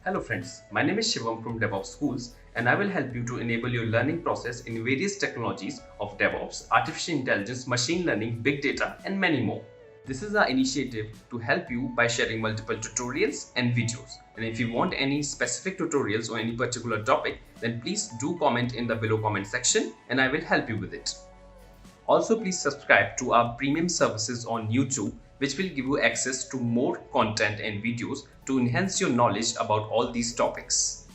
Hello friends, my name is Shivam from DevOps Schools and I will help you to enable your learning process in various technologies of DevOps, artificial intelligence, machine learning, big data and many more. This is our initiative to help you by sharing multiple tutorials and videos. And if you want any specific tutorials or any particular topic, then please do comment in the below comment section and I will help you with it. Also, please subscribe to our premium services on YouTube, which will give you access to more content and videos to enhance your knowledge about all these topics.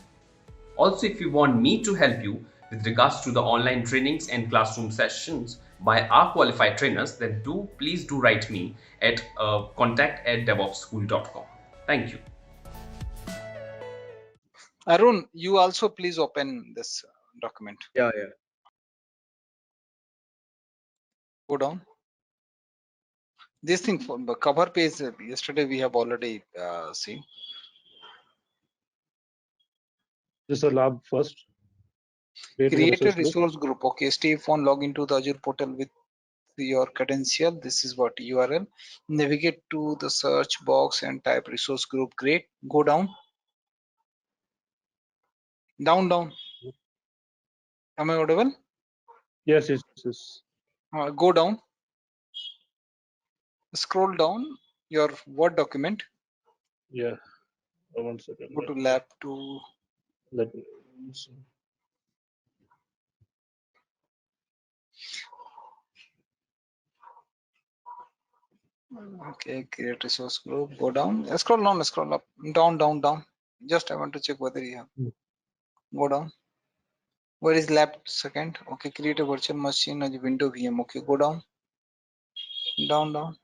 Also, if you want me to help you with regards to the online trainings and classroom sessions by our qualified trainers, then please do write me at contact@devopsschool.com. Thank you. Arun, you also please open this document. Yeah. Go down. This thing for the cover page, yesterday we have already seen. This is a lab first. Create a resource group. Okay, Steve, on log into the Azure portal with your credential. This is what URL. Navigate to the search box and type resource group. Great. Go down. Down. Am I audible? Yes. Go down. Scroll down your Word document. Yeah. 1 second. Go to lab 2. Let me see. Okay, create resource group. Go down. Scroll down. Scroll up. Down. Just I want to check whether you have. Go down. Where is lab second? Okay, create a virtual machine as a window VM. Okay, go down. Down.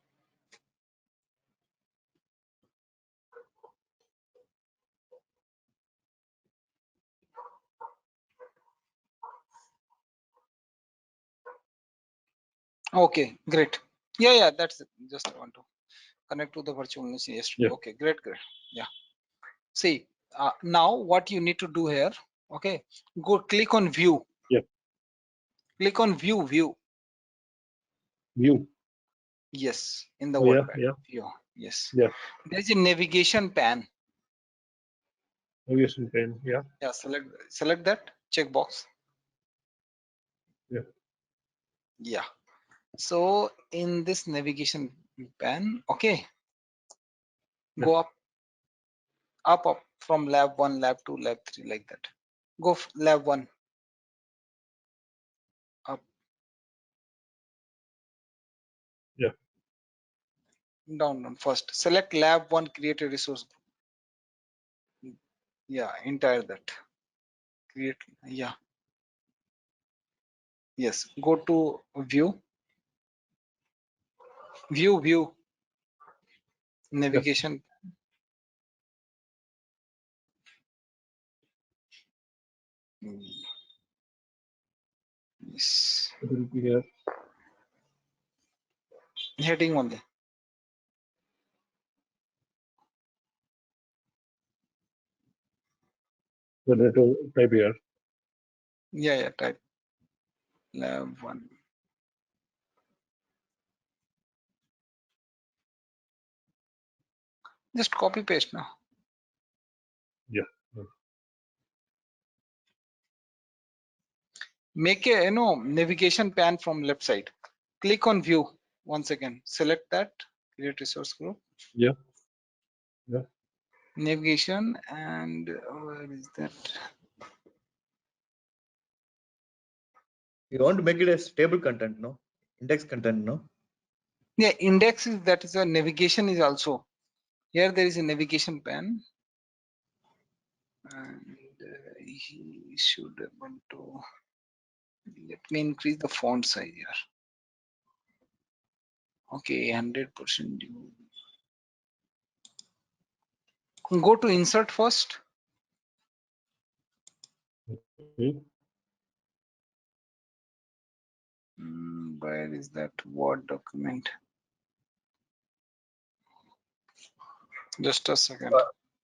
Okay, great. Yeah, that's it. Just I want to connect to the virtual machine yesterday. Yeah. Okay, great. Yeah. See, now what you need to do here. Okay, go click on view. Yeah. Click on view. View. Yes, in the Oh, WordPad. yeah. View. Yes. Yeah. There's a navigation pane. Navigation pane. Yeah. Yeah, select that checkbox. Yeah. Yeah. So in this navigation pane, okay, go up from lab 1, lab 2, lab 3, like that. Go lab 1 up. Yeah. Down first. Select lab 1, create a resource group. Yeah, entire that. Create. Yeah. Yes. Go to view. View. Navigation. Yes. It will be here. Heading only. So that will type here. Yeah. Type lab 1. Just copy paste now. Yeah. Make a navigation pane from left side. Click on view once again. Select that. Create resource group. Yeah. Navigation, and where is that? You want to make it as table content, no? Index content, no? Yeah, index is that is a navigation is also here. There is a navigation pane, and he should want to. Let me increase the font size here. Okay, 100%. Go to insert first. Where is that Word document? Just a second.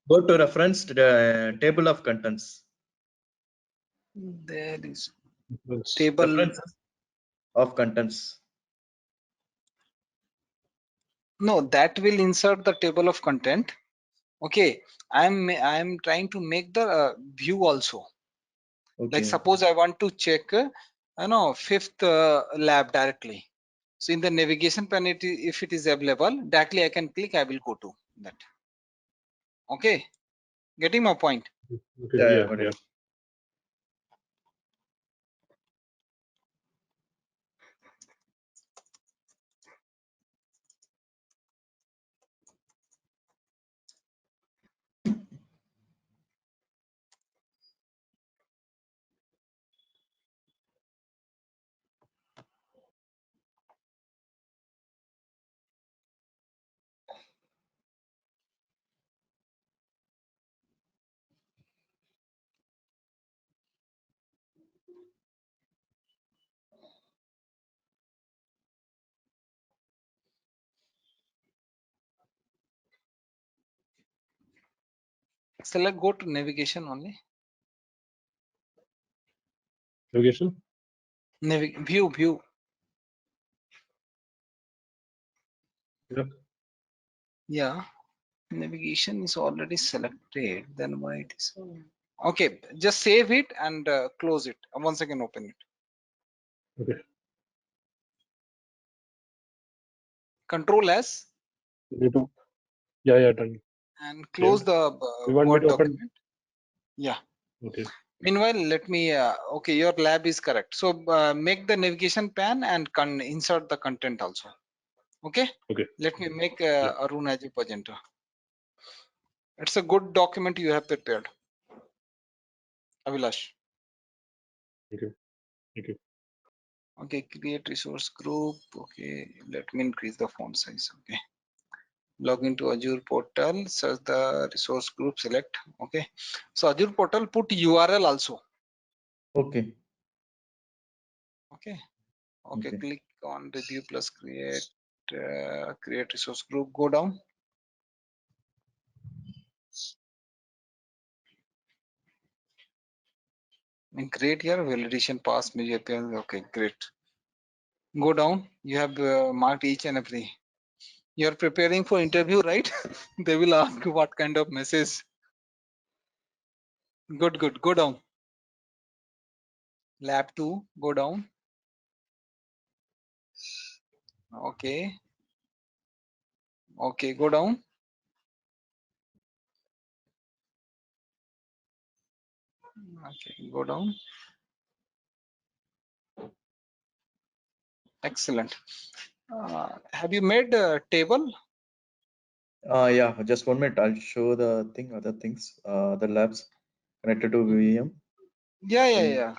Go to reference to the table of contents. There is That's table. References of contents. No, that will insert the table of content. Okay, I'm trying to make the view also. Okay. Like suppose I want to check, fifth lab directly. So in the navigation pane, if it is available, directly I can click. I will go to that. Okay, getting my point. Okay. Yeah, Yeah. got Yeah. it. Select go to navigation only. Navigation. View. Yeah. Yeah, navigation is already selected. Then why it is? Okay, just save it and close it. Once again, open it. Okay. Control S You do. Yeah. Yeah. Done. and close Saved. the You want me Word to open? document. Yeah. Okay. Meanwhile, let me. Okay, your lab is correct. So make the navigation pan and insert the content also. Okay. Okay. Let me make Yeah. Arun as a presenter. It's a good document you have prepared, Avilash. Okay. Thank you. Okay, create resource group. Okay, let me increase the font size. Okay, log into Azure portal, search the resource group, select. Okay, so Azure portal put URL also. Okay. Okay, Okay. click on review plus create resource group. Go down. And create here validation pass media API. Okay, great. Go down. You have marked each and every. You are preparing for interview, right? They will ask what kind of message. Good. Go down. Lab 2. Go down. Okay. Okay. Go down. Okay. Go down. Excellent. Have you made a table? Yeah, just 1 minute. I'll show the thing, other things, the labs connected to VM. Yeah.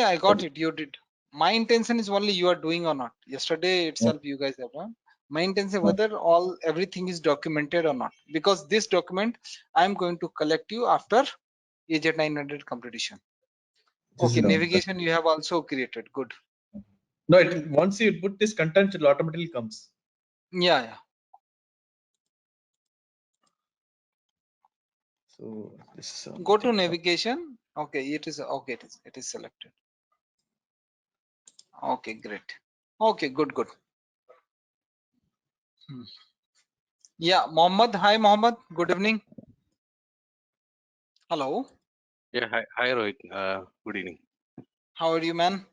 I got But- it. You did. My intention is only you are doing or not. Yesterday itself, Okay. you guys have done. My intention Okay. whether everything is documented or not, because this document I'm going to collect you after AZ 900 completion. This is Okay, done. navigation you have also created. Good. No, once you put this content, it automatically comes. Yeah. So this is Go to navigation. Okay, it is okay. It is selected. Okay, great. Okay, good. Yeah, Mohammed. Hi, Mohammed. Good evening. Hello. Yeah, hi Rohit. Good evening. How are you, man?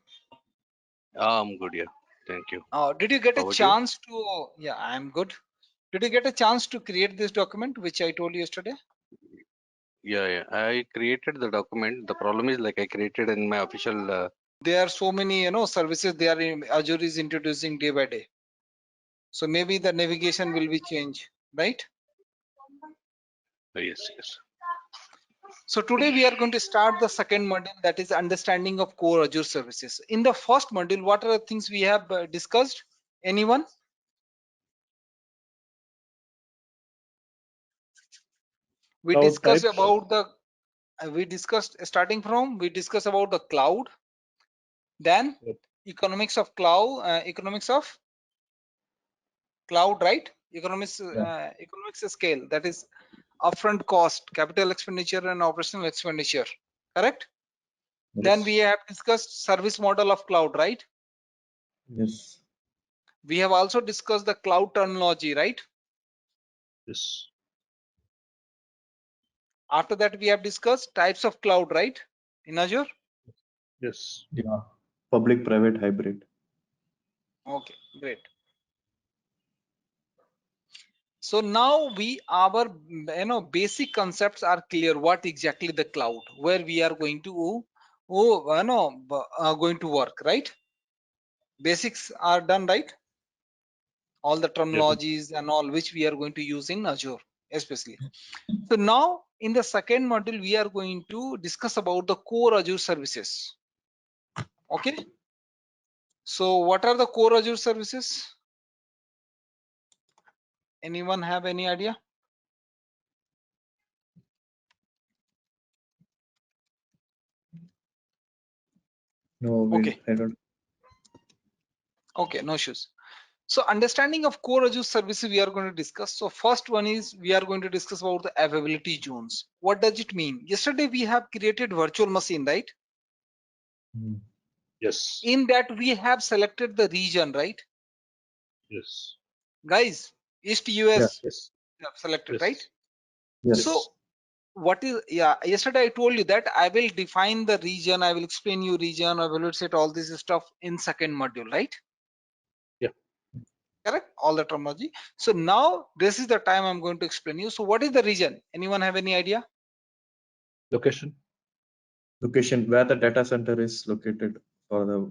I'm good, yeah. Thank you. Did you get How a about you? chance to? Yeah, I'm good. Did you get a chance to create this document, which I told you yesterday? Yeah. I created the document. The problem is like I created in my official. There are so many, services they are Azure is introducing day by day. So maybe the navigation will be changed, right? Yes. So today we are going to start the second module, that is understanding of core Azure services. In the first module, what are the things we have discussed? Anyone? We Cloud discussed types. about the we discussed about the cloud, then Yep. economics of cloud, right? Economics scale, that is upfront cost, capital expenditure and operational expenditure, correct? Then we have discussed service model of cloud, right? Yes. We have also discussed the cloud terminology, right? Yes. After that, we have discussed types of cloud, right? In Azure. Yes. Yeah. Public private hybrid. Okay, great. So now our basic concepts are clear. What exactly the cloud, where we are going to going to work, right? Basics are done, right? All the terminologies and all which we are going to use in Azure, especially. So now in the second module, we are going to discuss about the core Azure services. Okay. So what are the core Azure services? Anyone have any idea? No, Okay. I don't. Okay, no issues. So understanding of core Azure services we are going to discuss. So first one is we are going to discuss about the availability zones. What does it mean? Yesterday we have created virtual machine, right? Hmm. Yes. In that we have selected the region, right? Yes. Guys, East Yeah. US Yes. we have selected, Yes. right? Yes. So what is, yeah, yesterday I told you that I will define the region, I will explain you region, I will set all this stuff in second module, right? Yeah. Correct, all the terminology. So now this is the time I'm going to explain you. So what is the region? Anyone have any idea? Location. Location where the data center is located for the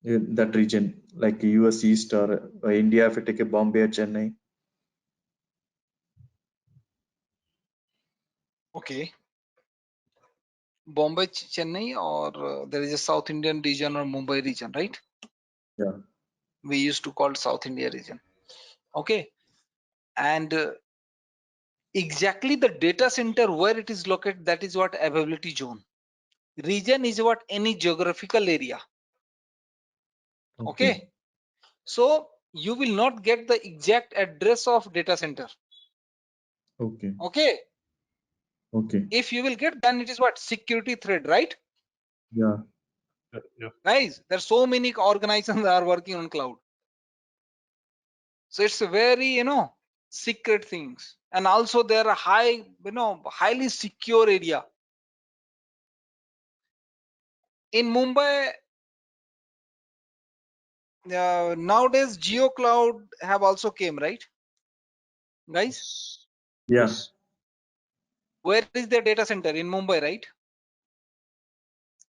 that region, like US East or India, if you take a Bombay or Chennai. Okay, Bombay, Chennai, or there is a South Indian region or Mumbai region, right? Yeah. We used to call South India region. Okay, and exactly the data center where it is located, that is what availability zone. Region is what any geographical area. Okay, so you will not get the exact address of data center. Okay. Okay, Okay. if you will get, then it is what security threat, right? Yeah. Yeah. Guys, there's so many organizations that are working on cloud. So it's a very, secret things. And also there are highly secure area. In Mumbai, nowadays Geo Cloud have also came, right? Guys, Yeah. Yes. where is the data center? In Mumbai, right?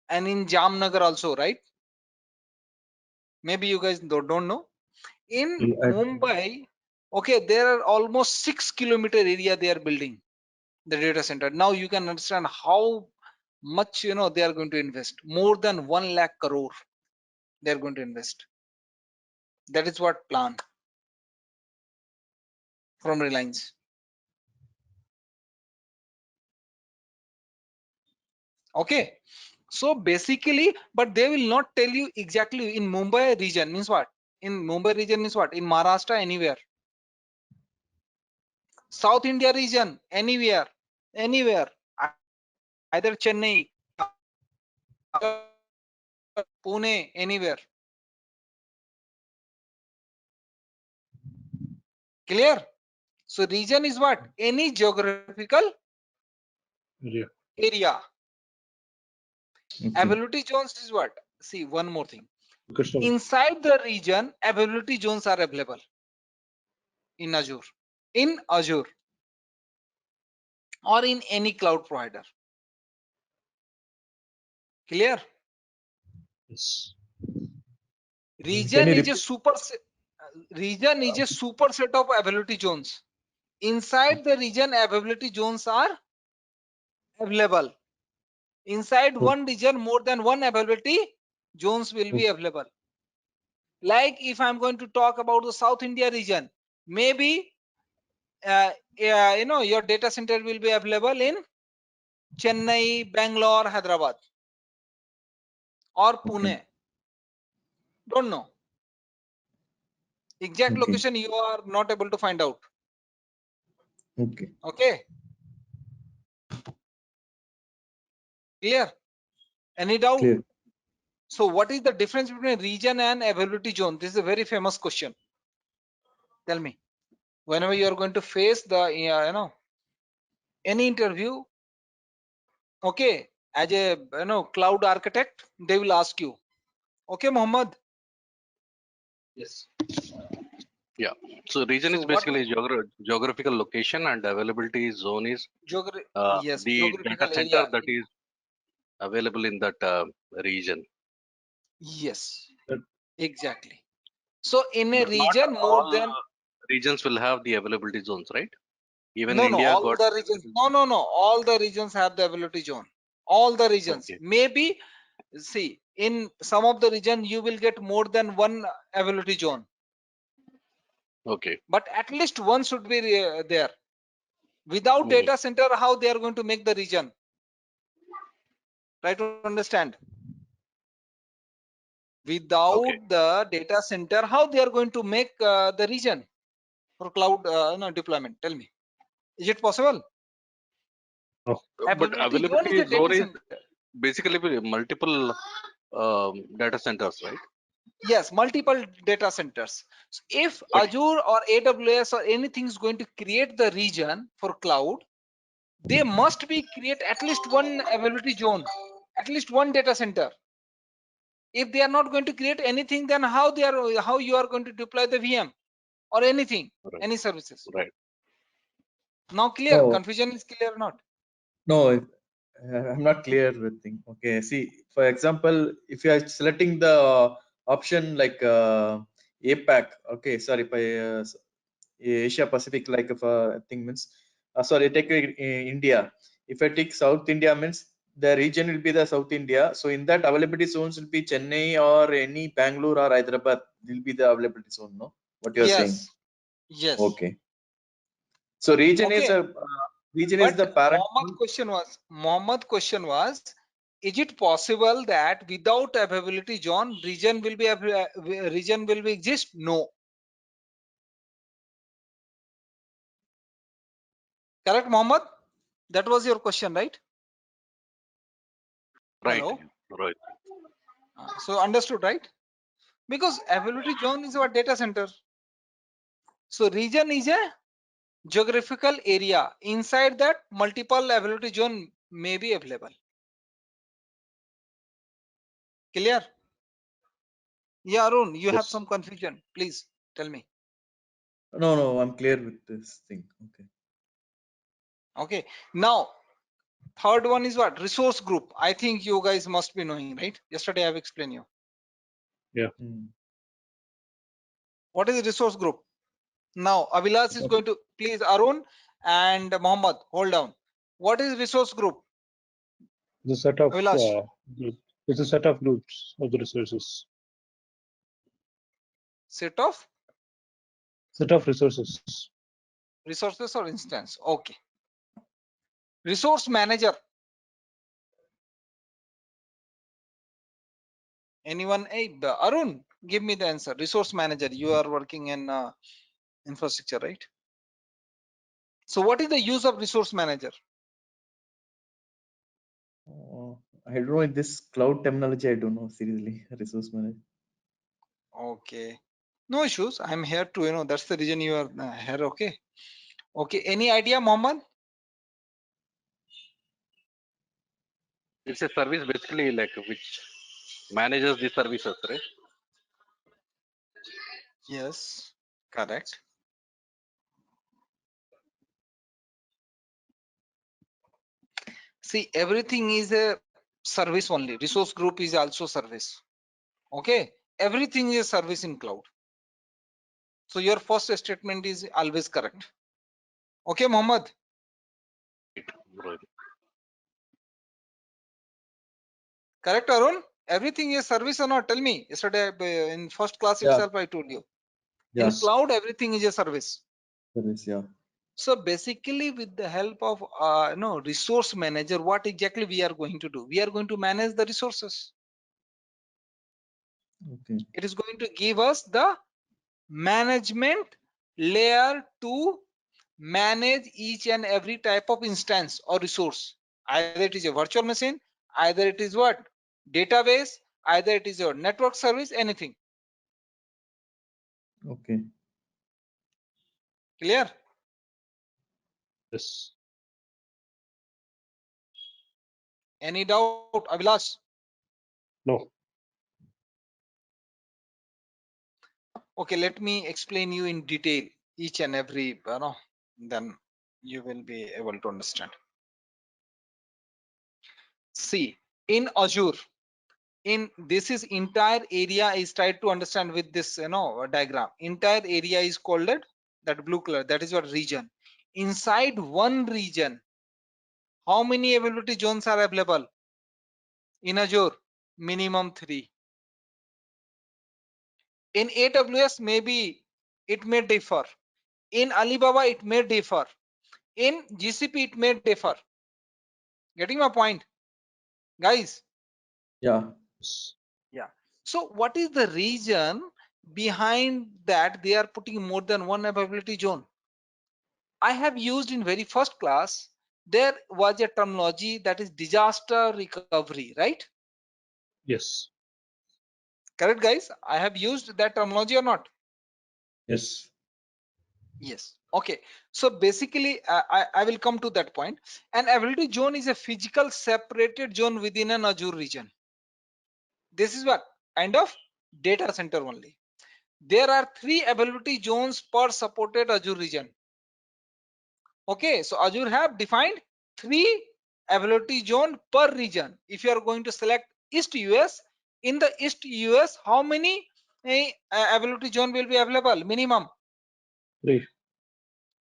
And in Jamnagar also, right? Maybe you guys don't know. In Mumbai, okay, there are almost 6 kilometer area they are building the data center. Now you can understand how much they are going to invest. More than 1 lakh crore they are going to invest. That is what plan from Reliance. Okay, so basically, but they will not tell you exactly in Mumbai region means what. In Mumbai region means what? In Maharashtra, anywhere. South India region, anywhere, either Chennai, Pune, anywhere. Clear? So region is what? Any geographical Yeah. area. Okay. Availability zones is what? See, one more thing. Location. Inside the region, availability zones are available in Azure. In Azure or in any cloud provider. Clear? Yes. Can Region you is a repeat? superset of availability zones. Inside the region, availability zones are available. Inside one region, more than one availability zones will be available. Like if I'm going to talk about the South India region, maybe your data center will be available in Chennai, Bangalore, Hyderabad, or Pune. Don't know. Exact Okay. location you are not able to find out. Okay. Okay. Clear? Any doubt? Clear. So what is the difference between region and availability zone? This is a very famous question. Tell me. Whenever you are going to face the any interview, okay, as a cloud architect, they will ask you. Okay, Mohammed. Yes. So region So is what basically geographical location, and availability zone is yes, the data geographical center area. that is available in that region. Yes, That- exactly. So in a But not region more all than regions will have the availability zones, right? Even no, India all got the regions. No. All the regions have the availability zone. All the regions. okay. Maybe see in some of the region you will get more than one availability zone, Okay. but at least one should be there. Without Mhm. data center, how they are going to make the region? Try to understand. Without Okay. the data center, how they are going to make the region for cloud deployment? Tell me, is it possible? Oh, But Availability zone is availability a data zone is center. basically multiple data centers, right? Yes, multiple data centers. So if But Azure or AWS or anything is going to create the region for cloud, they must be create at least one availability zone, at least one data center. If they are not going to create anything, then how you are going to deploy the VM or anything, right, any services? right. Now clear? No, Confusion is clear or not? no, I'm not clear with thing. Okay, see, for example, if you are selecting the option like APAC, okay, sorry, by Asia Pacific, like if thing means, sorry, take India. If I take South India means the region will be the South India. So in that availability zones will be Chennai or any Bangalore or Hyderabad will be the availability zone. No, what you are saying? Yes. Yes. Okay. So region is Okay. a region is But the parent. Mohammed question was, is it possible that without availability zone, region will be exist? No. Correct, Mohammed? That was your question, right? Right. Hello. Right. So understood, right? Because availability zone is our data center. So region is a geographical area. Inside that, multiple availability zone may be available. Clear? Yeah, Arun, you have yes. some confusion. Please tell me. No, I'm clear with this thing. Okay. Okay. Now, third one is what? Resource group. I think you guys must be knowing, right? Yesterday I have explained you. Hmm. What is a resource group? Now, Avilas is going to, please, Arun and Mohammed, hold down. What is resource group? The set of Avilash, it's a set of groups of the resources. set of Set of resources. resources or instance. Okay. Resource manager. Anyone? Hey, Arun, give me the answer. Resource manager. You are working in infrastructure, right? So what is the use of resource manager? I don't know in this cloud terminology. I don't know seriously. Resource manager. Okay. No issues. I'm here to, that's the reason you are here. Okay. Okay. Any idea, Mohammed? It's a service basically like which manages the services, right? Yes. Correct. See, everything is a service only. Resource group is also service. Okay. Everything is a service in cloud. So your first statement is always correct. Okay, Mohammed. Right. Correct, Arun? Everything is service or not? Tell me. Yesterday in first class Yeah. itself, I told you. In Yes. cloud, everything is a service. Service. Yeah. So basically, with the help of resource manager, what exactly we are going to do? We are going to manage the resources. Okay. It is going to give us the management layer to manage each and every type of instance or resource. Either it is a virtual machine, either it is what? Database, either it is your network service, anything. Okay. Clear? Yes. Any doubt, Abhilash? No. Okay, let me explain you in detail each and every, then you will be able to understand. See, in Azure, in this is entire area is tried to understand with this, diagram. Entire area is called that blue color. That is what region. Inside one region, how many availability zones are available in Azure? Minimum 3. In AWS, maybe it may differ. In Alibaba, it may differ. In GCP, it may differ. Getting my point, guys? Yeah. Yeah. So what is the reason behind that they are putting more than one availability zone? I have used in very first class, there was a terminology that is disaster recovery, right? Yes. Correct, guys? I have used that terminology or not? Yes. Yes. Okay. So basically, I will come to that point. An availability zone is a physical separated zone within an Azure region. This is what kind of data center only. There are 3 availability zones per supported Azure region. Okay, so Azure have defined 3 availability zone per region. If you are going to select East US, in the East US, how many availability zone will be available? Minimum 3.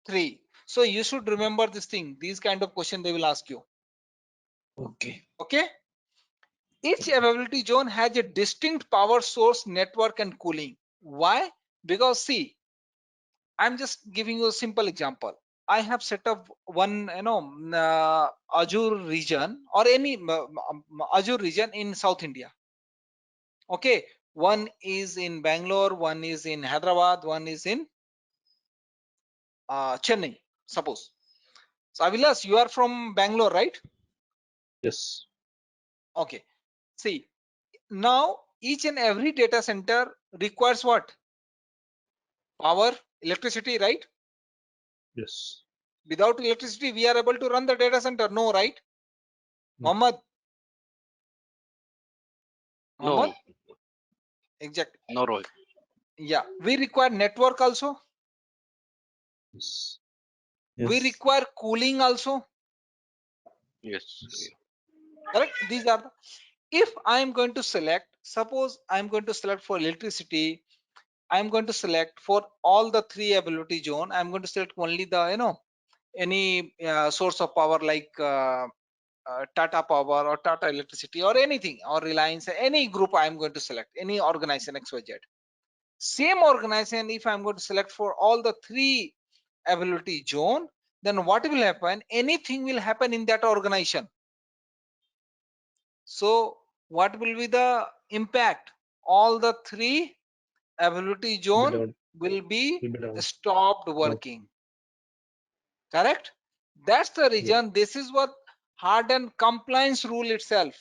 3. So you should remember this thing. These kind of question they will ask you. Okay. Okay. Each availability zone has a distinct power source, network, and cooling. Why? Because see, I'm just giving you a simple example. I have set up one, Azure region or any Azure region in South India. Okay, one is in Bangalore, one is in Hyderabad, one is in Chennai. Suppose. So Avilas, you are from Bangalore, right? Yes. Okay. See, now each and every data center requires what? Power, electricity, right? Yes. Without electricity, we are able to run the data center. No, right? No. Mohammed. No, Mohammed? Exactly. no, Rohit. Yeah, we require network also. Yes. We Yes. require cooling also. Yes. Yes. Correct. These are the, if I am going to select, suppose I am going to select for electricity, I am going to select for all the 3 availability zone. I am going to select only the any source of power like Tata Power or Tata Electricity or anything or Reliance, any group I am going to select, any organization XYZ. Same organization, if I'm going to select for all the 3 availability zone, then what will happen? Anything will happen in that organization. So what will be the impact? All the 3 availability zone down. will be Will be down. stopped working. Correct? That's the Yeah. reason. This is what hardened compliance rule itself.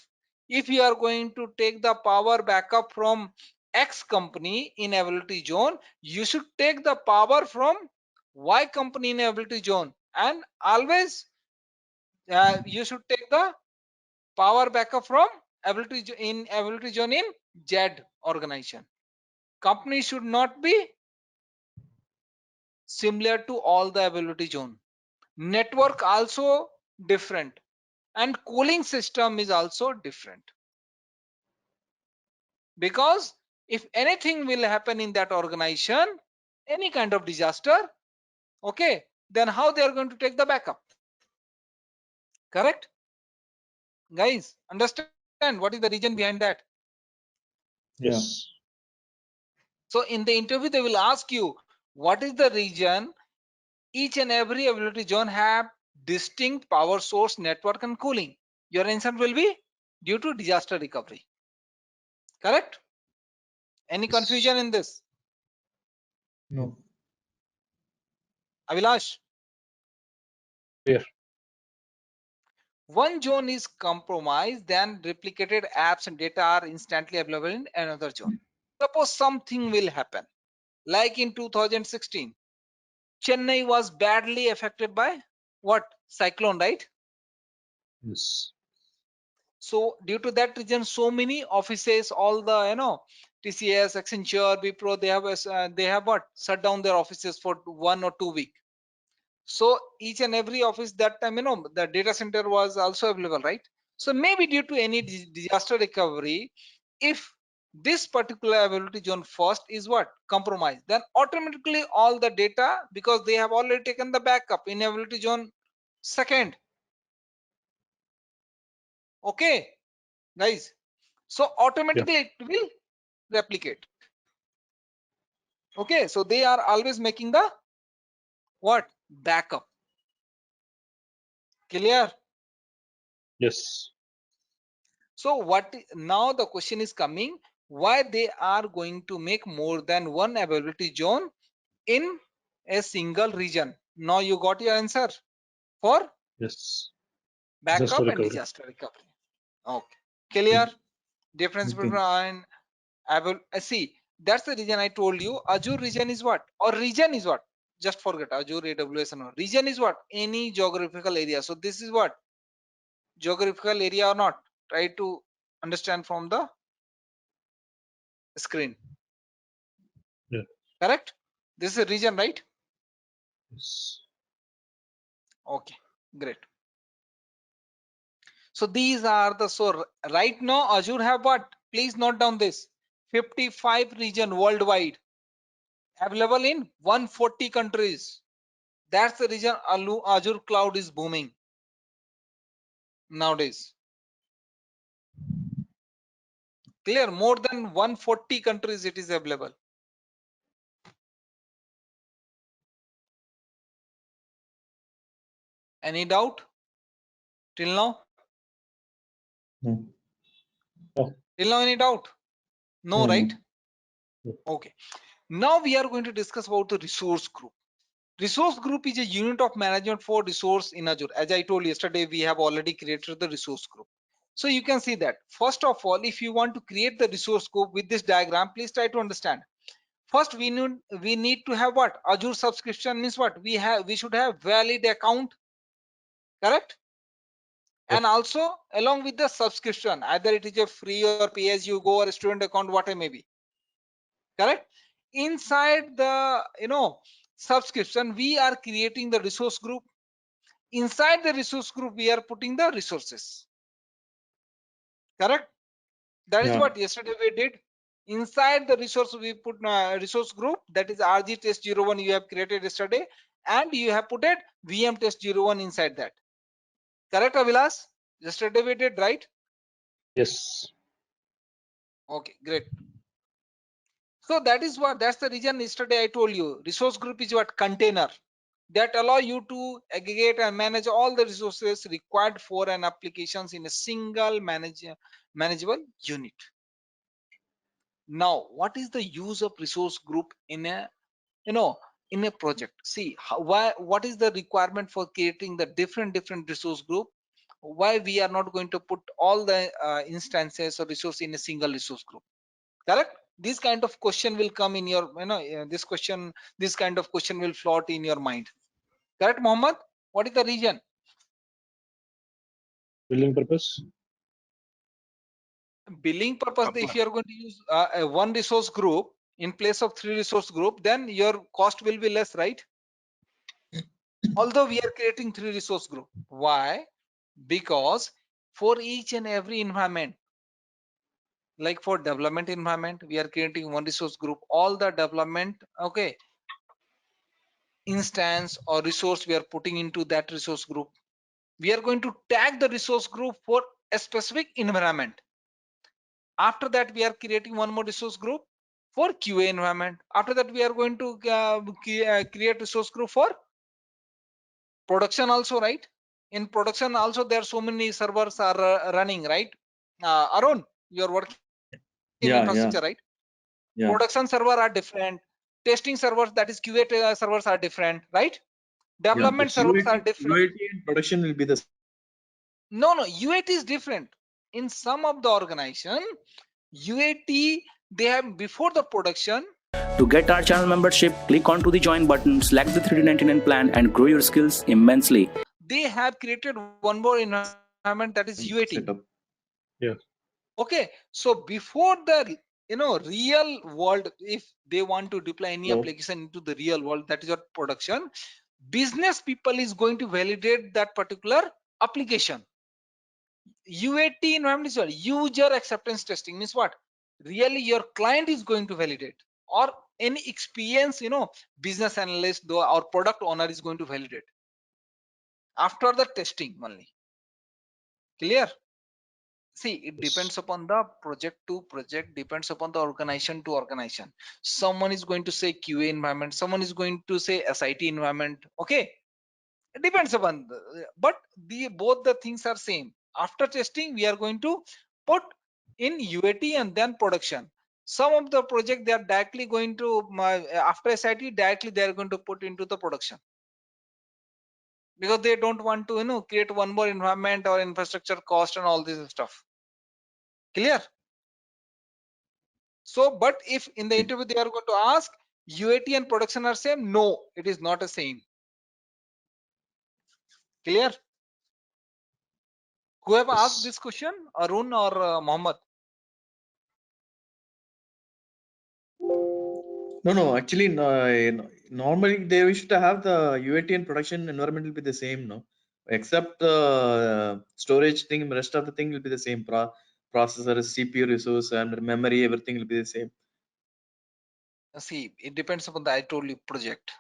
If you are going to take the power backup from X company in availability zone, you should take the power from Y company in availability zone, and always you should take the power backup from in availability zone in Z organization. Company should not be similar to all the availability zone. Network also different, and cooling system is also different, because if anything will happen in that organization, any kind of disaster, okay, then how they are going to take the backup? Correct, guys? Understand what is the reason behind that? Yes. So in the interview they will ask you what is the reason each and every availability zone have distinct power source, network, and cooling. Your answer will be due to disaster recovery. Correct? Any Yes. confusion in this? No. Avilash? Clear. One zone is compromised, then replicated apps and data are instantly available in another zone. Suppose something will happen, like in 2016, Chennai was badly affected by what? Cyclone, right? Yes. So due to that reason, so many offices, all the TCS, Accenture, Wipro, they have what shut down their offices for 1 or 2 weeks. So each and every office that time, the data center was also available, right? So maybe due to any disaster recovery, if this particular availability zone first is what compromised, then automatically all the data, because they have already taken the backup in availability zone second. Okay, guys. So automatically it will replicate. Okay, so they are always making the what backup. Clear? Yes. So what now the question is coming, why they are going to make more than one availability zone in a single region? Now you got your answer for Yes. backup Disaster and recovery. disaster recovery. Okay, clear? Difference Okay. between see, that's the reason I told you Azure region is what, or region is what, just forget Azure, AWS and all. Region is what, any geographical area. So this is what geographical area or not, try to understand from the screen. Yeah. Correct? This is a region, right? Yes. Okay, great. So these are the, so right now Azure have what, please note down this, 55 region worldwide, available in 140 countries. That's the reason Azure cloud is booming nowadays. Clear? More than 140 countries it is available. Any doubt till now? No. Till now any doubt? No, No, right? No. Okay. Now we are going to discuss about the resource group. Resource group is a unit of management for resource in Azure. As I told yesterday, we have already created the resource group. So you can see that first of all, if you want to create the resource group with this diagram, please try to understand. First, we need to have what, Azure subscription means what, we should have valid account, correct? Yes. And also along with the subscription, either it is a free or pay as you go or a student account, whatever may be, correct? Inside the subscription, we are creating the resource group. Inside the resource group, we are putting the resources, correct? That is Yeah. what yesterday we did. Inside the resource, we put resource group, that is RG test 01 you have created yesterday, and you have put it VM test 01 inside that, correct Avilas? Yesterday we did, right? Yes. Okay, great. So that is what, that's the reason yesterday I told you resource group is what, container that allow you to aggregate and manage all the resources required for an applications in a single manageable unit. Now what is the use of resource group in a in a project? See what is the requirement for creating the different resource group? Why we are not going to put all the instances or resource in a single resource group, correct? This kind of question will come in your this kind of question will float in your mind, correct Mohammed? What is the reason? Billing purpose. Billing purpose, if you are going to use one resource group in place of 3 resource group, then your cost will be less, right? Although we are creating 3 resource group. Why? Because for each and every environment, like for development environment, we are creating one resource group. All the development, okay, instance or resource we are putting into that resource group. We are going to tag the resource group for a specific environment. After that, we are creating one more resource group for QA environment. After that, we are going to create resource group for production also, right? In production also, there are so many servers are running, right? Arun, you are working in Yeah. infrastructure, right? Yeah. Production server are different. Testing servers, that is QA servers are different, right? Yeah. Development servers are different. UAT and production will be the No, UAT is different. In some of the organization, UAT, they have before the production. To get our channel membership, click onto the join button, select the 3D99 plan and grow your skills immensely. They have created one more environment, that is UAT. setup. Yes. Okay, so before the real world, if they want to deploy any Hello. application into the real world, that is your production, business people is going to validate that particular application. UAT environment is what? User acceptance testing means what? Really your client is going to validate, or any experience, business analyst or product owner is going to validate after the testing only. Clear? See, it Yes. depends upon the project to project, depends upon the organization to organization. Someone is going to say QA environment, someone is going to say SIT environment. Okay, it depends upon but the both the things are same. After testing, we are going to put in UAT and then production. Some of the project they are directly going to after SIT directly they are going to put into the production, because they don't want to create one more environment or infrastructure cost and all this stuff. Clear? So, but if in the interview they are going to ask UAT and production are same, no, it is not the same. Clear? Whoever asked Yes. this question, Arun or Mohammed? No. Actually, no, normally they wish to have the UAT and production environment will be the same, no? Except the storage thing, rest of the thing will be the same. Processor, CPU resource, and memory, everything will be the same. See, it depends upon the, I told you, project.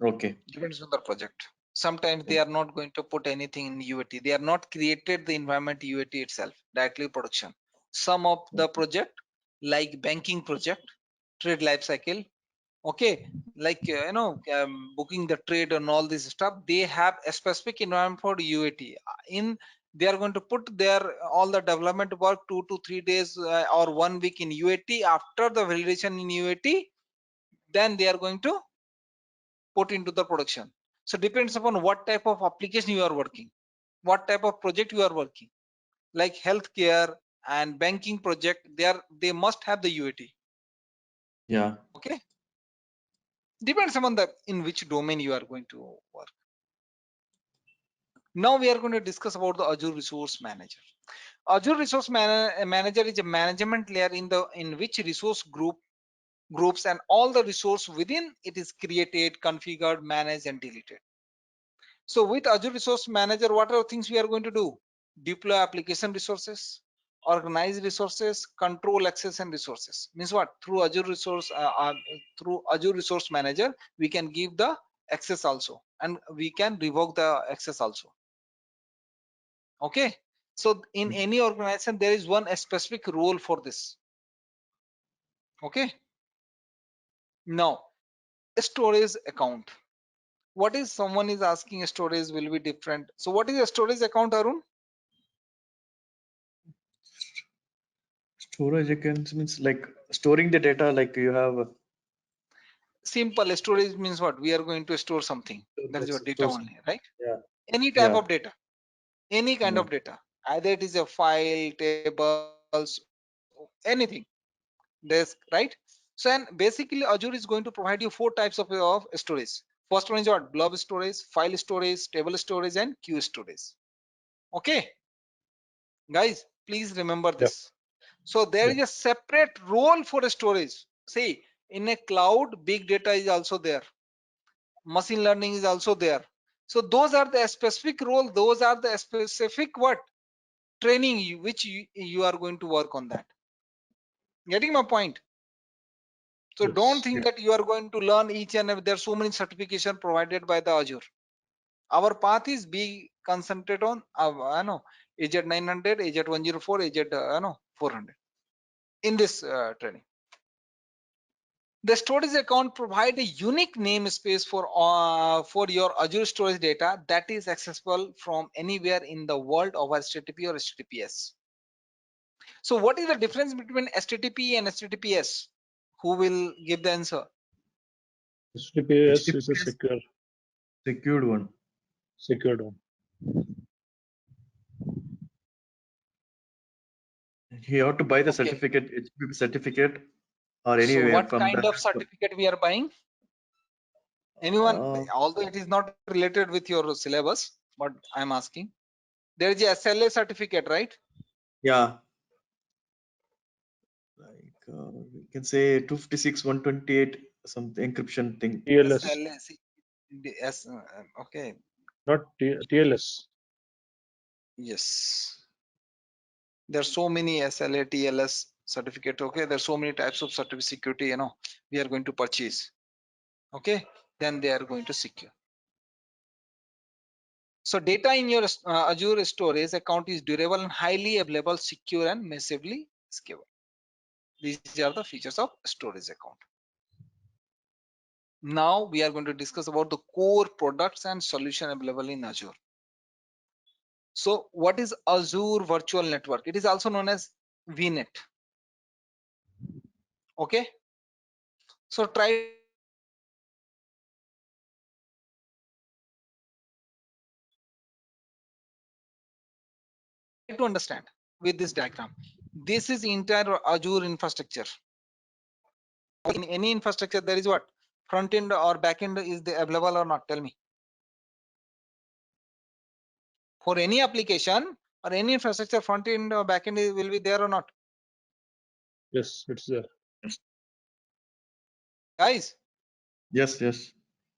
Okay. Depends on the project. Sometimes they are not going to put anything in UAT. They are not created the environment UAT itself, directly production. Some of the project, like banking project, trade life cycle, okay, like booking the trade and all this stuff, they have a specific environment for UAT. In they are going to put their all the development work 2 to 3 days or 1 week in UAT. After the validation in UAT, then they are going to put into the production. So depends upon what type of application you are working, what type of project you are working. Like healthcare and banking project, they must have the UAT. Yeah. Okay, depends upon the in which domain you are going to work. Now we are going to discuss about the Azure Resource Manager. Azure Resource Manager is a management layer in which resource groups and all the resource within it is created, configured, managed, and deleted. So with Azure Resource Manager, what are the things we are going to do? Deploy application resources, organize resources, control access and resources. Means what? Through through Azure Resource Manager, we can give the access also, and we can revoke the access also. Okay. So in any organization, there is one specific role for this. Okay. Now, a storage account. What is someone is asking? A storage will be different. So what is a storage account, Arun? Storage accounts means like storing the data, like you have. Simple. Storage means what? We are going to store something. That is your data Store only, right? Yeah. Any type Yeah. of data, any kind Yeah. of data. Either it is a file, tables, anything. Disk, right? So and basically Azure is going to provide you 4 types of storage. First one is what? Blob storage, file storage, table storage, and queue storage. Okay, guys, please remember Yeah. this. So there Yeah. is a separate role for storage. See, in a cloud, big data is also there. Machine learning is also there. So those are the specific role. Those are the specific what? Training which you are going to work on that. Getting my point? So don't Yes. think that you are going to learn each and every, there are so many certification provided by the Azure. Our path is be concentrate on AZ 900, AZ 104, AZ 400 in this training. The storage account provide a unique namespace for your Azure storage data that is accessible from anywhere in the world over HTTP or HTTPS. So what is the difference between HTTP and HTTPS? Who will give the answer? HTTPS is a HTTPS secured secured one. one. You have to buy the Okay. certificate, HTTP certificate, or So anywhere what from kind the. of certificate we are buying? Anyone, Uh, although it is not related with your syllabus, but I'm asking. There is a SLA certificate, right? Yeah. Like we can say 256.128 some encryption thing. TLS, SLS, okay, not TLS. yes. There are so many SLA, TLS certificate. Okay, there are so many types of certificate security. We are going to purchase. Okay, then they are going to secure. So data in your Azure storage account is durable and highly available, secure and massively scalable. These are the features of storage account. Now we are going to discuss about the core products and solution available in Azure. So what is Azure Virtual Network? It is also known as VNet. Okay. So try to understand with this diagram. This is entire Azure infrastructure. In any infrastructure, there is what? Front end or back end is available or not? Tell me. For any application or any infrastructure, front end or back end will be there or not? Yes, it's there. Guys, Yes, yes.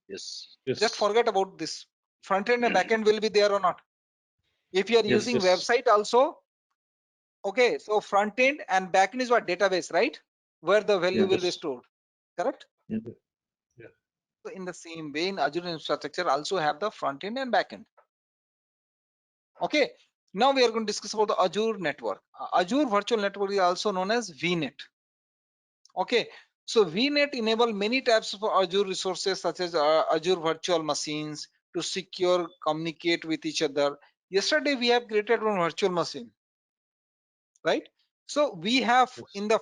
Yes. Yes. just forget about this. Front end and back end will be there or not? If you are Yes. using Yes. website also, okay, so front end and back end is what? Database, right? Where the value Yeah. will be Yes. stored, correct? Yeah. So in the same way, in Azure infrastructure also have the front end and back end. Okay, now we are going to discuss about the Azure network. Azure Virtual Network is also known as VNet. Okay, so VNet enable many types of Azure resources such as Azure virtual machines to secure, communicate with each other. Yesterday we have created one virtual machine, right? So we have Yes. in the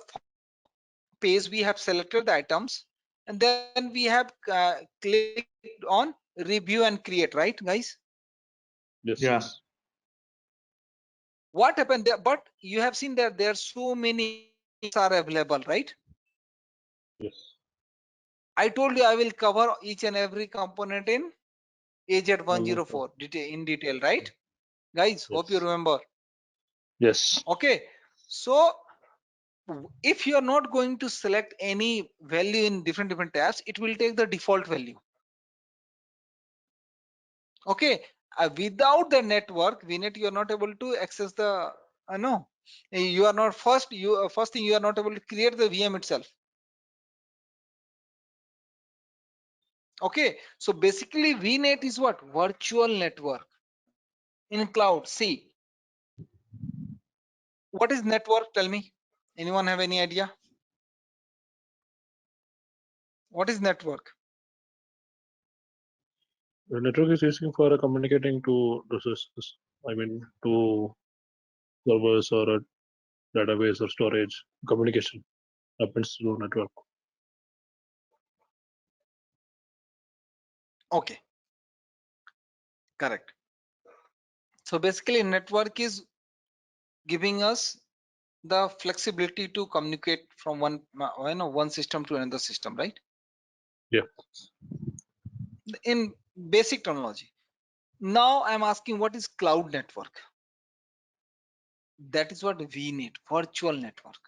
page we have selected the items, and then we have clicked on review and create, right, guys? Yes. Yeah. Yes. What happened there? But you have seen that there are so many are available, right? Yes. I told you I will cover each and every component in AZ104 in detail, right? Guys, hope you Yes. remember. Yes. Okay, so if you are not going to select any value in different tabs, it will take the default value. Okay, without the network VNet, you are not able to access the no, you are not first thing you are not able to create the VM itself. Okay, so basically VNet is what? Virtual network in cloud. See, what is network? Tell me. Anyone have any idea? What is network? The network is using for communicating to resources. I mean, to servers or a database or storage. Communication happens through network. Okay, correct. So basically network is giving us the flexibility to communicate from one system to another system, right? Yeah. In basic terminology. Now I'm asking, what is cloud network? That is what VNet, virtual network.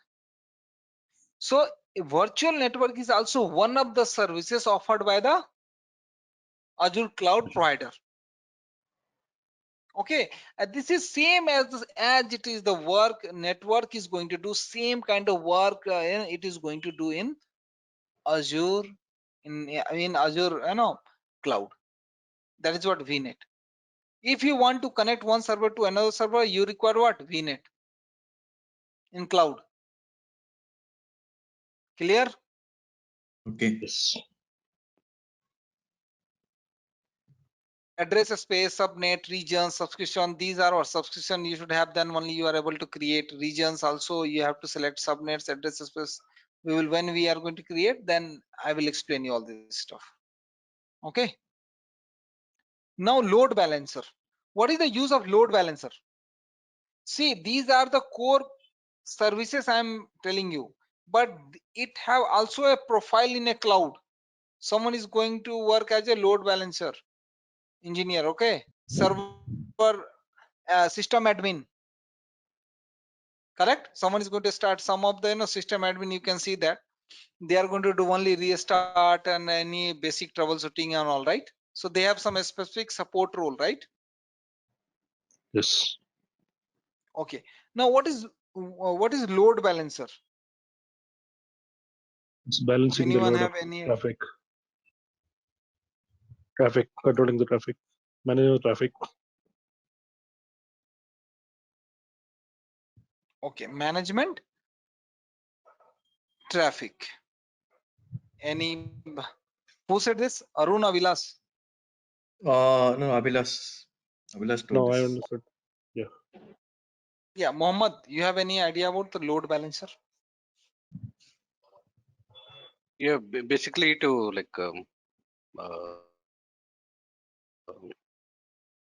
So a virtual network is also one of the services offered by the Azure cloud provider. Okay, this is same as it is the work network is going to do same kind of work it is going to do in Azure, in Azure cloud. That is what VNet. If you want to connect one server to another server, you require what? VNet in cloud. Clear? Okay. Yes. Address space, subnet, region, subscription. These are our subscription you should have, then only you are able to create regions. Also you have to select subnets, address space. When we are going to create, then I will explain you all this stuff. Okay, now load balancer. What is the use of load balancer? See, these are the core services I'm telling you, but it have also a profile in a cloud. Someone is going to work as a load balancer engineer, okay, server system admin. correct? Someone is going to start some of the system admin, you can see that they are going to do only restart and any basic troubleshooting and all, right? So they have some specific support role, right? Yes. Okay, now what is load balancer? It's balancing the Anyone load of have any? traffic. Controlling the traffic, managing the traffic. Okay, management traffic. Any who said this? Arun or Vilas? No, Abhilash told No, I this. understood. Yeah. Yeah, Mohammed, you have any idea about the load balancer? Yeah, basically to like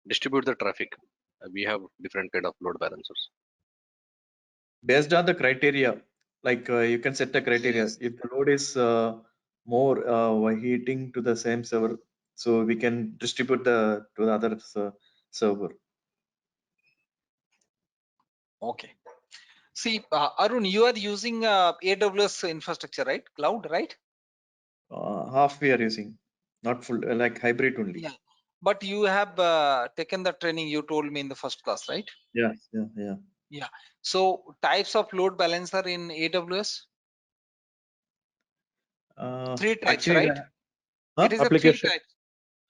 distribute the traffic. We have different kind of load balancers. Based on the criteria, like you can set the criteria. Yes. If the load is more heating to the same server, so we can distribute to the other server. Okay. See, Arun, you are using AWS infrastructure, right? Cloud, right? Half we are using, not full, like hybrid only. Yeah. But you have taken the training you told me in the first class, right? Yeah. Yeah. So types of load balancer in AWS, three types, Actually, right? It is a three Application, types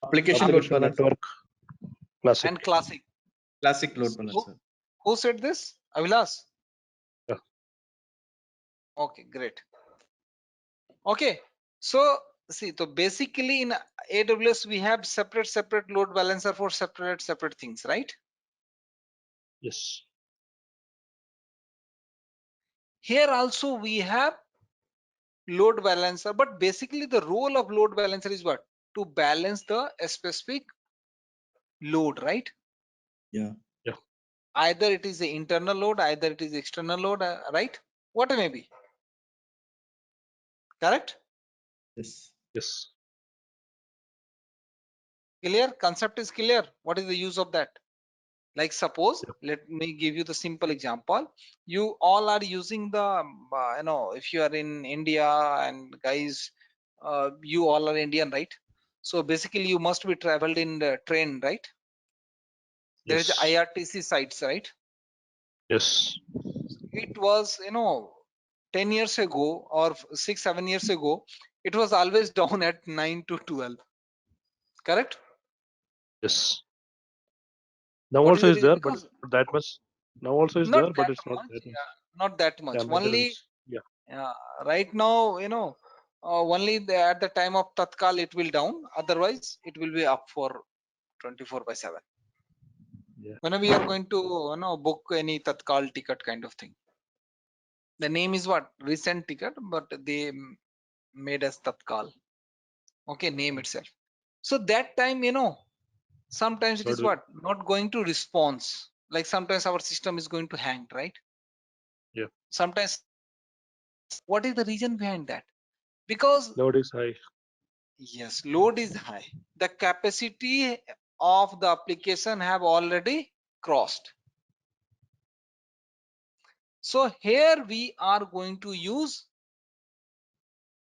application load application balancer, network, classic. and classic. classic load Who, balancer. who said this? Avilas? Yeah. Okay, great. Okay. So see, so basically in AWS we have separate load balancer for separate things, right? Yes. Here also we have load balancer, but basically the role of load balancer is what? To balance the specific load, right? Yeah. Either it is the internal load, either it is external load, right? What it may be. Correct? Yes. Yes. Clear? Concept is clear. What is the use of that? Like suppose, Yeah. let me give you the simple example. You all are using the, if you are in India and guys, you all are Indian, right? So basically you must be traveled in the train, right? There is Yes. IRTC sites, right? Yes. It was, 10 years ago or 6-7 years ago, it was always down at 9 to 12. Correct? Yes. Now What is also the is reason? there, but Because not that much. Now also is not there, but that it's not much. that much. Yeah, not that much. Yeah, Only maintenance. Yeah. right now, only at the time of Tatkal it will down. Otherwise, it will be up for 24/7. Yeah. Whenever you are going to, book any Tatkal ticket kind of thing. The name is what? Recent ticket, but they made as Tatkal. Okay, name itself. So that time, sometimes it Not is the- what? Not going to response. Like sometimes our system is going to hang, right? Yeah. Sometimes, what is the reason behind that? Because Load is high. yes, load is high. The capacity of the application have already crossed. So here we are going to use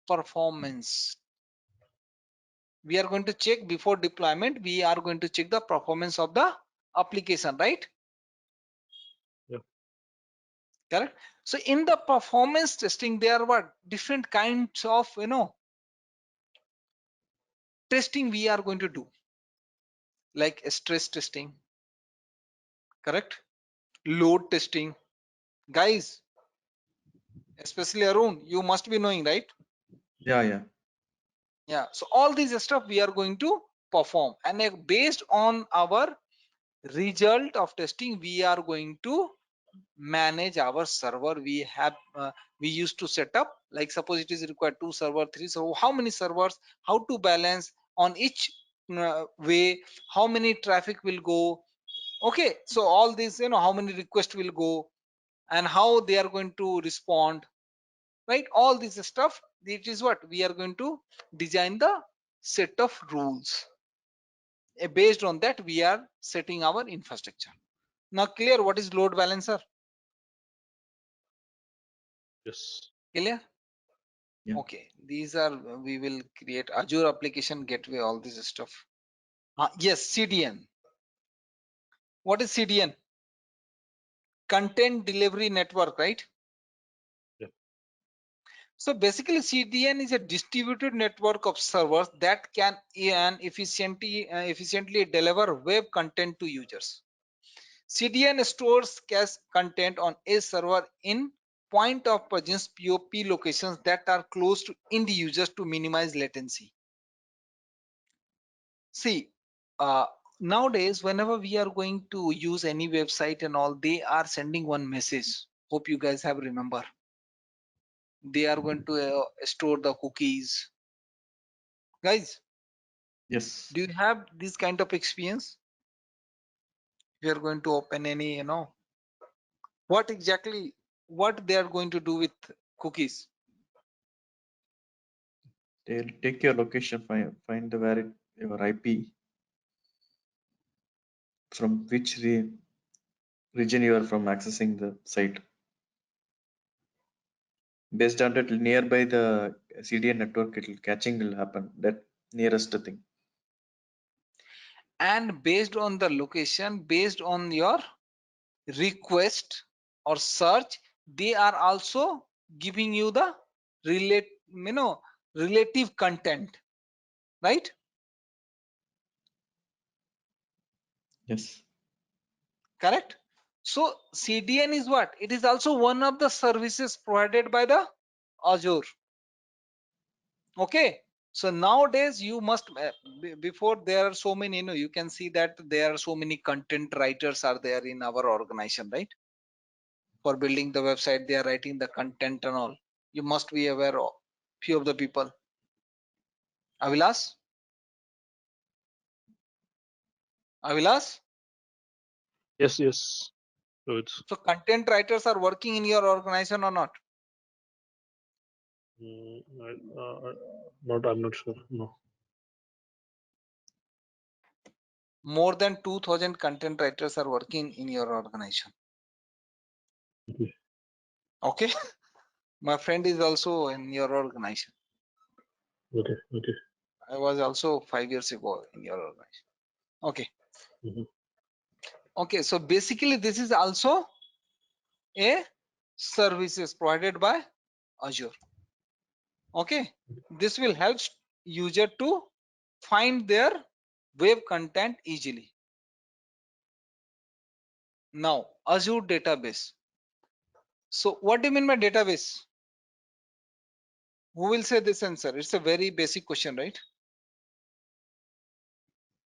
performance. We are going to check before deployment. We are going to check the performance of the application, right? Yeah. Correct. So in the performance testing, there are what different kinds of testing we are going to do, like stress testing, correct? Load testing, guys, especially Arun, you must be knowing, right? Yeah. Yeah. So all these stuff we are going to perform, and based on our result of testing, we are going to manage our server. We used to set up, like suppose it is required 2 server 3, so how many servers, how to balance on each way, how many traffic will go. Okay, so all these, how many requests will go and how they are going to respond, right? All this stuff, it is what we are going to design the set of rules. Based on that, we are setting our infrastructure. Now clear what is load balancer? Yes. Clear? Yeah. Okay, these are, we will create Azure Application Gateway, all this stuff. Yes, CDN. What is CDN? Content Delivery Network, right? Yeah. So basically CDN is a distributed network of servers that can efficiently deliver web content to users. CDN stores cache content on a server in point of presence POP locations that are close to end users to minimize latency. See, nowadays, whenever we are going to use any website and all, they are sending one message. Hope you guys have remember. They are going to store the cookies. Guys, Yes. do you have this kind of experience? We are going to open any, what exactly, what they are going to do with cookies? They'll take your location, find the where your IP, from which region you are from accessing the site. Based on that, nearby the CDN network, catching will happen. That nearest thing. And based on the location, based on your request or search, they are also giving you the relative content, right? Yes. Correct. So CDN is what? It is also one of the services provided by the Azure. Okay. So nowadays you must before there are so many, you can see that there are so many content writers are there in our organization, right? For building the website, they are writing the content and all. You must be aware of few of the people. Avilas? Avilas? Yes. Yes. So it's So content writers are working in your organization or not? not. I'm not sure. No. More than 2000 content writers are working in your organization. Okay. Okay. My friend is also in your organization. Okay. Okay. I was also 5 years ago in your organization. Okay. Mhm. Okay. So basically this is also a services provided by Azure. Okay. This will help user to find their web content easily. Now, Azure database. So what do you mean by database? Who will say this answer? It's a very basic question, right?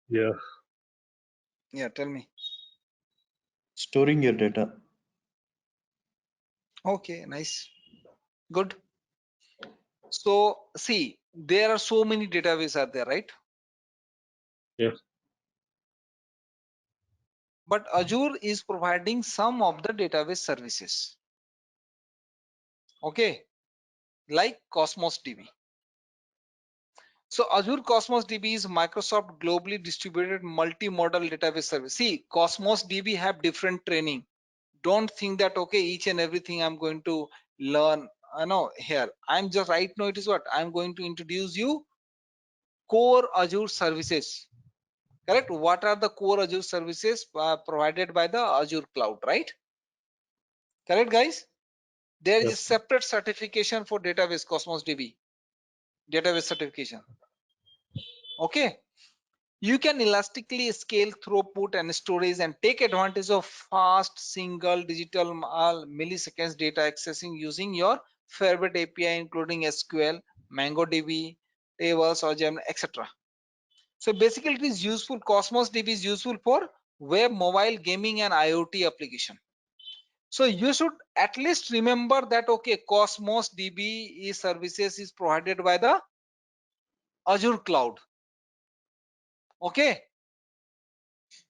Yeah. Yeah, tell me. Storing your data. Okay, nice. Good. So see, there are so many databases are there, right? Yes. But Azure is providing some of the database services. Okay, like Cosmos DB. So Azure Cosmos DB is Microsoft globally distributed multi-model database service. See, Cosmos DB have different training. Don't think that okay, each and everything I'm going to learn. I know here. I'm just right now. It is what I'm going to introduce you core Azure services. Correct. What are the core Azure services provided by the Azure cloud? Right. Correct, guys. There is a Yes. separate certification for database Cosmos DB. Database certification. Okay. You can elastically scale throughput and storage and take advantage of fast single digital milliseconds data accessing using your favorite API, including SQL, MongoDB, tables, or Gemini, etc. So basically, it is useful. Cosmos DB is useful for web, mobile, gaming, and IoT application. So you should at least remember that okay, Cosmos DB services is provided by the Azure cloud. Okay.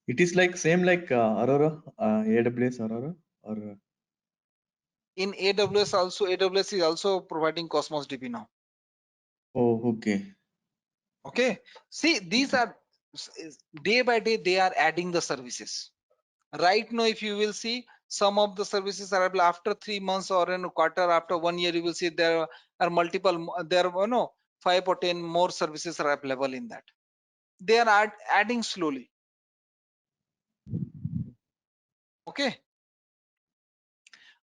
It is like same like Aurora, AWS Aurora, or In AWS also, AWS is also providing Cosmos DB now. oh, okay. Okay. See, these are day by day they are adding the services. Right now, if you will see, Some of the services are available after 3 months or in a quarter, after 1 year, you will see there are multiple, there are 5 or 10 more services are available in that. They are adding slowly. Okay.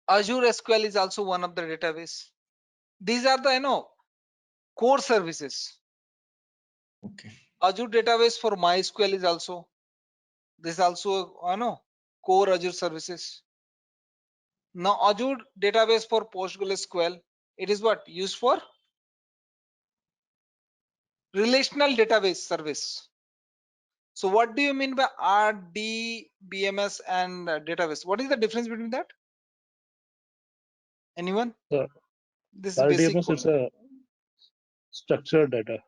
Azure SQL is also one of the database. These are the core services. Okay. Azure database for MySQL is also, this is also core Azure services. Now Azure database for PostgreSQL, it is what used for relational database service. So what do you mean by RDBMS and database? What is the difference between that? Anyone? So This is basic RDMS one. is a structured data.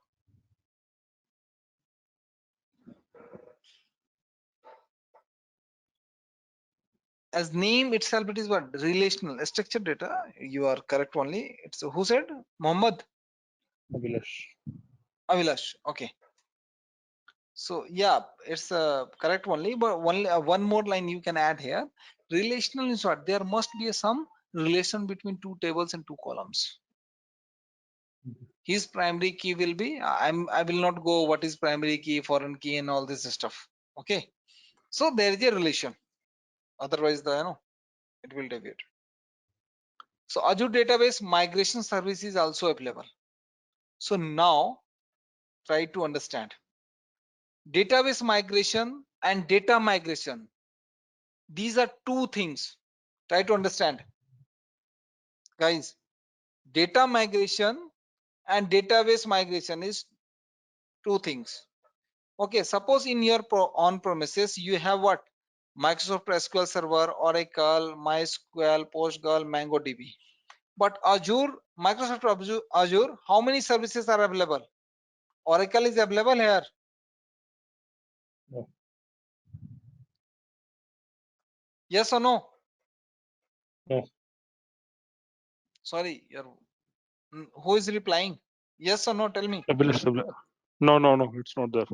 As name itself, it is what relational structured data. You are correct only. It's who said? Mohammed Abhilash. Avilash. Okay. So yeah, it's correct only, but one more line you can add here. Relational is what? There must be some relation between two tables and two columns. His primary key will be, I will not go what is primary key, foreign key and all this stuff. Okay. So there is a relation. Otherwise it will deviate. So Azure database migration service is also available. So now try to understand database migration and data migration. These are two things. Try to understand, guys. Data migration and database migration is two things. Okay, suppose in your on premises you have what? Microsoft SQL Server, Oracle, MySQL, PostgreSQL, MongoDB. But Azure, Microsoft Azure, how many services are available? Oracle is available here. No. Yes or no? No. Sorry, who is replying? Yes or no? Tell me. Abhilash. No, it's not there.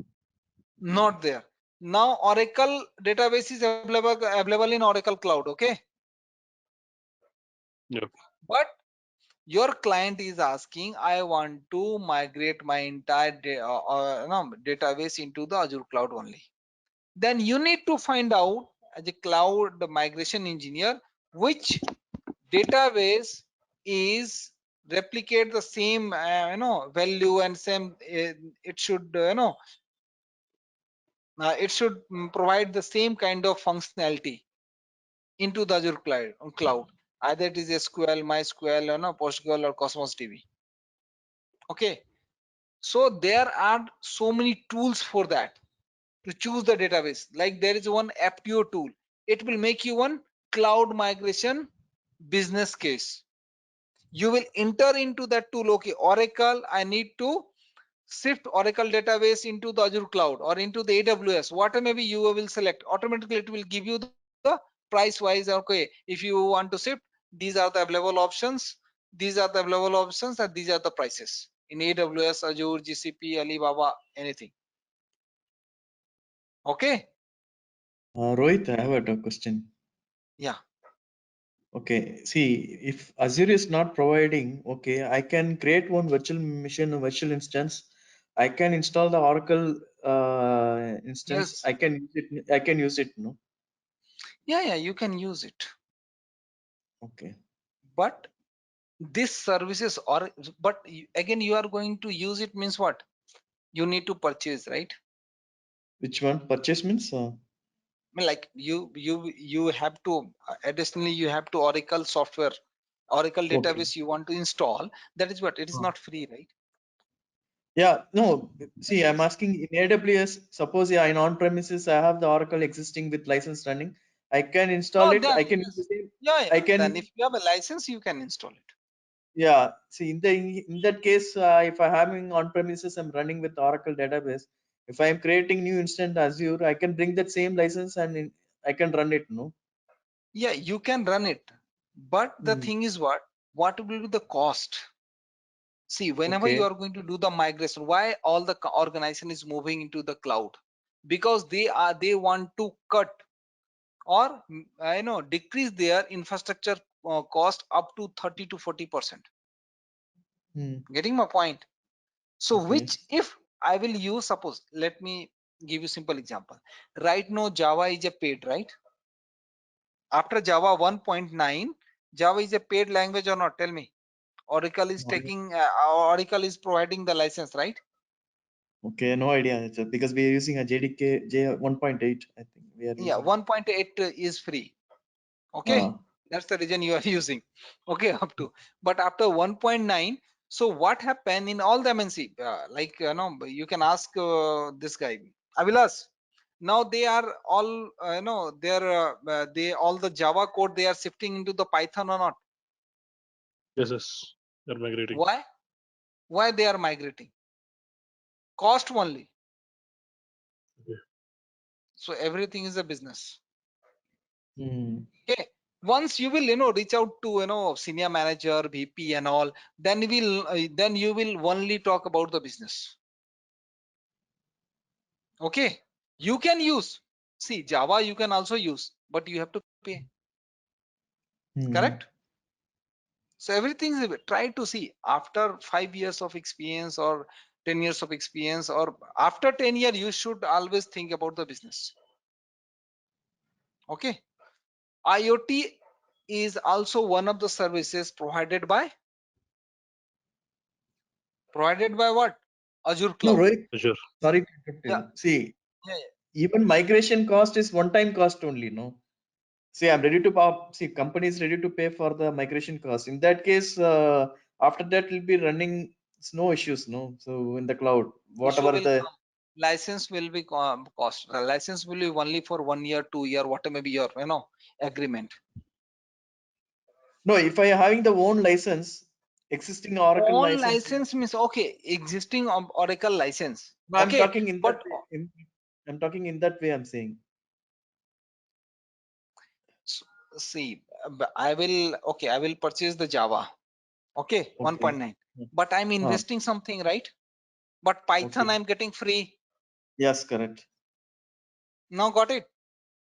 Not there. Now Oracle database is available in Oracle Cloud. Okay. Yep. But your client is asking, I want to migrate my entire database into the Azure cloud only. Then you need to find out as a cloud migration engineer which database is replicate the same value and same it should it should provide the same kind of functionality into the Azure cloud. Either it is SQL, MySQL, PostgreSQL or Cosmos DB. Okay. So there are so many tools for that to choose the database. Like there is one Apptio tool. It will make you one cloud migration business case. You will enter into that tool. Okay, Oracle, I need to shift Oracle database into the Azure cloud or into the AWS. Whatever maybe you will select, automatically it will give you the price wise. Okay, if you want to shift, these are the available options. These are the available options and these are the prices in AWS, Azure, GCP, Alibaba, anything. Okay. Rohit, I have a question. Yeah. Okay, see, if Azure is not providing, okay, I can create one virtual machine, a virtual instance. I can install the Oracle instance. Yes. I can use it. I can use it. No. Yeah. You can use it. Okay. But this services or again you are going to use it means what? You need to purchase, right? Which one? Purchase means? I mean, like you have to additionally you have to Oracle software, Oracle Okay. database you want to install. That is what it is Oh. not free, right? Yeah. No. See, I'm asking in AWS. Suppose yeah, in on-premises I have the Oracle existing with license running. I can install Oh, it. then I can use the yes. same. Yeah. I Then can. if you have a license, you can install it. Yeah. See, in that case, if I having on-premises, I'm running with Oracle database. If I'm creating new instance Azure, I can bring that same license and I can run it. No. Yeah, you can run it. But the Hmm. thing is what will be the cost? See, whenever you Okay. are going to do the migration, why all the organization is moving into the cloud? Because they want to cut or decrease their infrastructure cost up to 30 to 40%. Hmm. Getting my point? So Okay. which if I will use, suppose, let me give you simple example. Right now Java is a paid, right? After Java 1.9, Java is a paid language or not? Tell me. Oracle is taking, Oracle is providing the license, right? Okay, no idea. Because we are using a JDK J 1.8, I think we are Yeah, using. 1.8 is free. Okay, that's the reason you are using. Okay, up to. But after 1.9, so what happened in all the MNC? Like you can ask this guy, Avilas. Now they are all they all the Java code they are shifting into the Python or not? Yes. They're migrating. Why? Why they are migrating? Cost only. Okay. So everything is a business. Hmm. Okay. Once you will reach out to senior manager, VP and all, then you will only talk about the business. Okay. You can use, see, Java you can also use, but you have to pay. Hmm. Correct? So everything is, try to see after 5 years of experience or 10 years of experience, or after 10 years, you should always think about the business. Okay. IoT is also one of the services provided by what? Azure No, Cloud. Rohit, Azure. sorry to interrupt Yeah. you. See, Yeah, even migration cost is one-time cost only, no? See, I'm ready to see, company is ready to pay for the migration cost. In that case, after that will be running, it's no issues, no? So in the cloud, issue whatever will the, come. License will be cost. License will be only for 1 year, 2 year, whatever may be your agreement. no, if I having the own license, existing Oracle Own license, license means okay, existing Oracle license. no, I'm Okay, talking in that but way. I'm talking in that way, I'm saying. see, I will purchase the Java. Okay, Okay. 1.9. But I'm Ah, investing something, right? But Python okay. I'm getting free. Yes, correct. Now got it.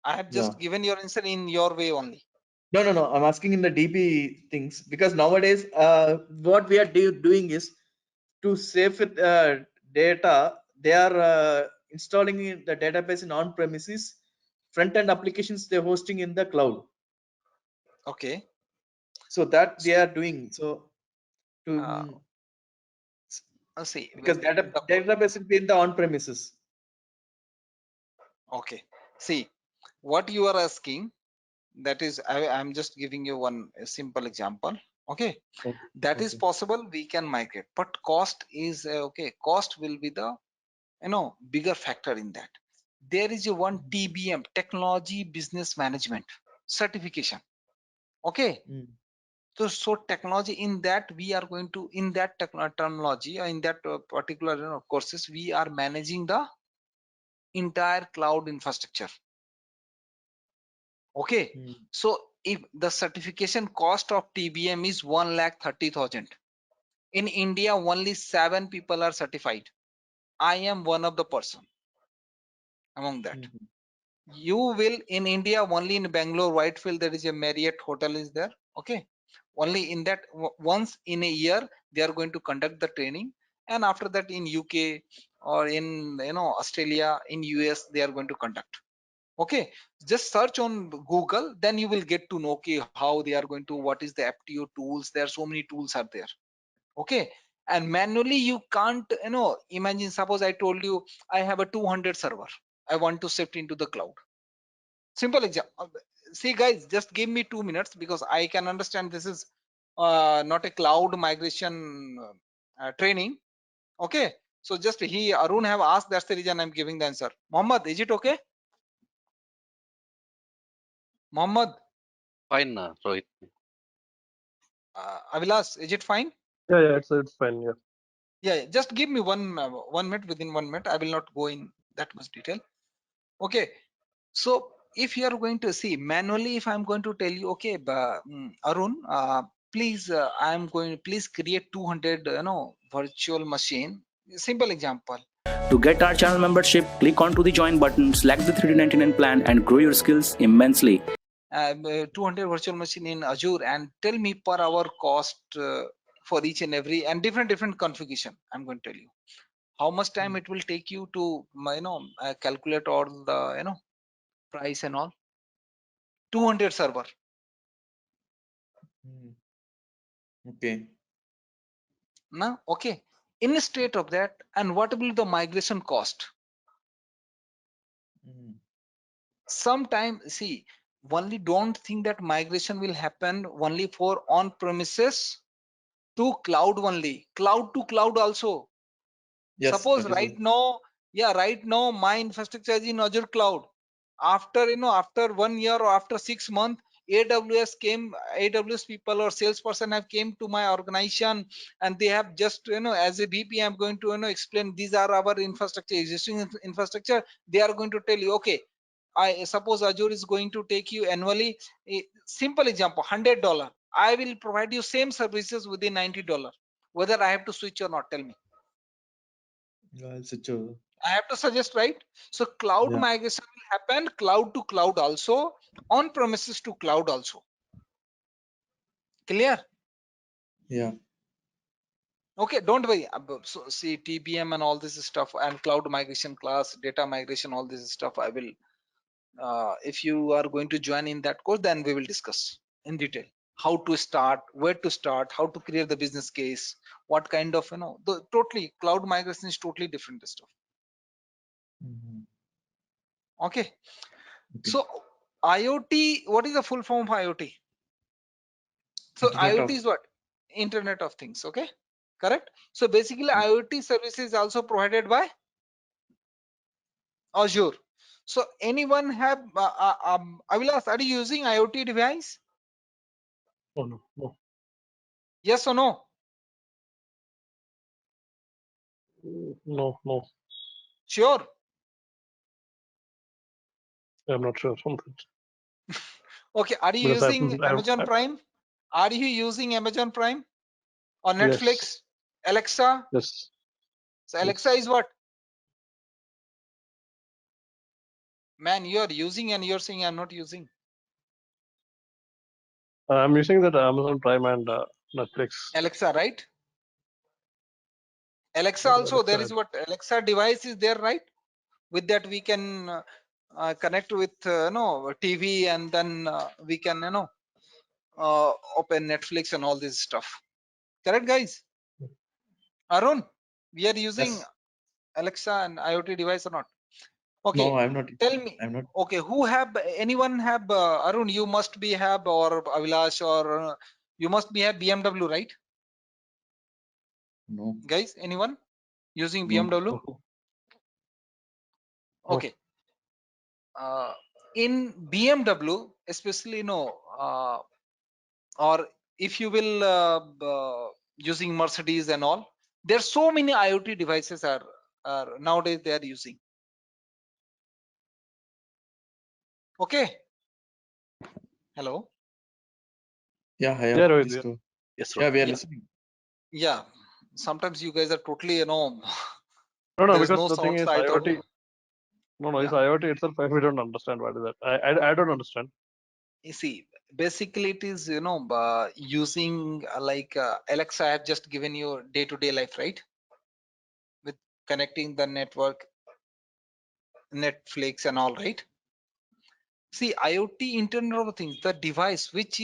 I have Yeah. just given your answer in your way only. No, no, no. I'm asking in the DB things because nowadays, what we are doing is to save it, data. They are installing the database in on-premises. Front-end applications they're hosting in the cloud. Okay. So that they So are doing. So to see, because the database will be in the on-premises. okay. See, what you are asking, that is, I'm just giving you one simple example. Okay, Okay. that is Okay. possible. We can migrate, but cost is okay. Cost will be the bigger factor in that. There is a one TBM, Technology Business Management certification. Okay, Mm. so technology in that we are going to in that terminology or in that particular courses we are managing the entire cloud infrastructure. Okay, Mm. so if the certification cost of TBM is 1,30,000, in India only 7 people are certified. I am one of the person among that. Mhm. You will in India only in Bangalore Whitefield there is a Marriott hotel is there. Okay, only in that once in a year they are going to conduct the training, and after that in UK or in Australia, in US they are going to conduct. Okay, just search on Google, then you will get to know okay, how they are going to, what is the FTO tools. There are so many tools are there. Okay, and manually you can't imagine, suppose I told you I have a 200 server, I want to shift into the cloud. Simple example. See guys, just give me 2 minutes because I can understand this is not a cloud migration training. Okay, so just Arun have asked, that's the reason I'm giving the answer. Mohammed, is it okay? Mohammed, Fine, Rohit. Avilas, is it fine? Yeah, it's fine. Yeah. Yeah, just give me 1 minute. Within 1 minute I will not go in that much detail. Okay, so if you are going to see manually, if I'm going to tell you okay, Arun, please I'm going, please create 200 virtual machine. Simple example, To get our channel membership, click onto the join button, select the 3D99 plan, and grow your skills immensely. 200 virtual machine in Azure, and tell me per hour cost for each and every and different configuration. I'm going to tell you how much time it will take you to calculate all the price and all. 200 server. Hmm. Okay. Now, okay. Instead of that, and what will the migration cost? Hmm. Sometime, see, only don't think that migration will happen only for on premises to cloud only, cloud to cloud also. Yes, Suppose that is right now, right now my infrastructure is in Azure cloud. After after 1 year or after 6 months, AWS people or salesperson have came to my organization, and they have just as a VP, I'm going to explain these are our infrastructure, existing infrastructure. They are going to tell you, okay, I suppose Azure is going to take you annually, a simple example, $100. I will provide you same services within $90. Whether I have to switch or not, tell me. such a I have to suggest, right? So cloud yeah. migration will happen cloud to cloud also, on premises to cloud also. Clear? Yeah. Okay, don't worry. So see, TBM and all this stuff, and cloud migration class, data migration, all this stuff, I will if you are going to join in that course, then we will discuss in detail how to start, where to start, how to create the business case, what kind of the totally cloud migration is totally different stuff. Mhm. Okay. Okay. So IoT, what is the full form of IoT? So Internet IoT of is what? Internet of Things. Okay, correct. So basically IoT services is also provided by Azure. So anyone have I will ask, are you using IoT device? Oh, no, no, Yes or no? no. Sure. I'm not sure. Something Okay, are you because using Amazon Prime? Are you using Amazon Prime or yes, Netflix? Alexa? yes, So Alexa yes. is what? Man, you are using and you're saying I'm not using. I'm using that Amazon Prime and Netflix. Alexa, right? Alexa But also, there Alexa, is what Alexa device is there, right? With that we can connect with TV, and then we can open Netflix and all this stuff. Correct, guys? Arun, we are using yes. Alexa and IoT device or not? Okay, No, I'm not. tell me. I'm not. Okay, who have anyone have Arun? You must be have, or Avilash, or you must be have BMW, right? No. Guys, anyone using No. BMW? no, Okay. In BMW, especially or if you will using Mercedes and all, there's so many IoT devices are nowadays they are using. Okay. Hello. Yeah, yeah, Rohit, please yeah. go. Yes, Yeah, Rohit. we are Yeah. listening. Yeah. Sometimes you guys are totally No, there is because no the thing sound, is so I thought. IoT. No, it's Yeah. IoT itself. We don't understand what is that. I don't understand. You see, basically it is using like Alexa. I have just given you day-to-day life, right? With connecting the network, Netflix and all, right? See, IoT, Internet of Things, the device which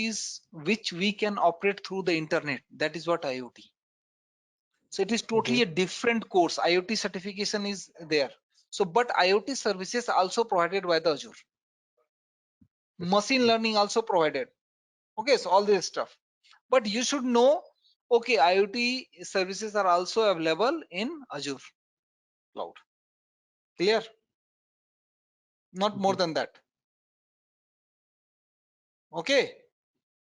we can operate through the internet. That is what IoT. So it is totally Okay. a different course. IoT certification is there. So, but IoT services also provided by the Azure. Yes. Machine learning also provided. Okay, so all this stuff. But you should know, okay, IoT services are also available in Azure cloud. Clear? Not more Okay. than that. Okay.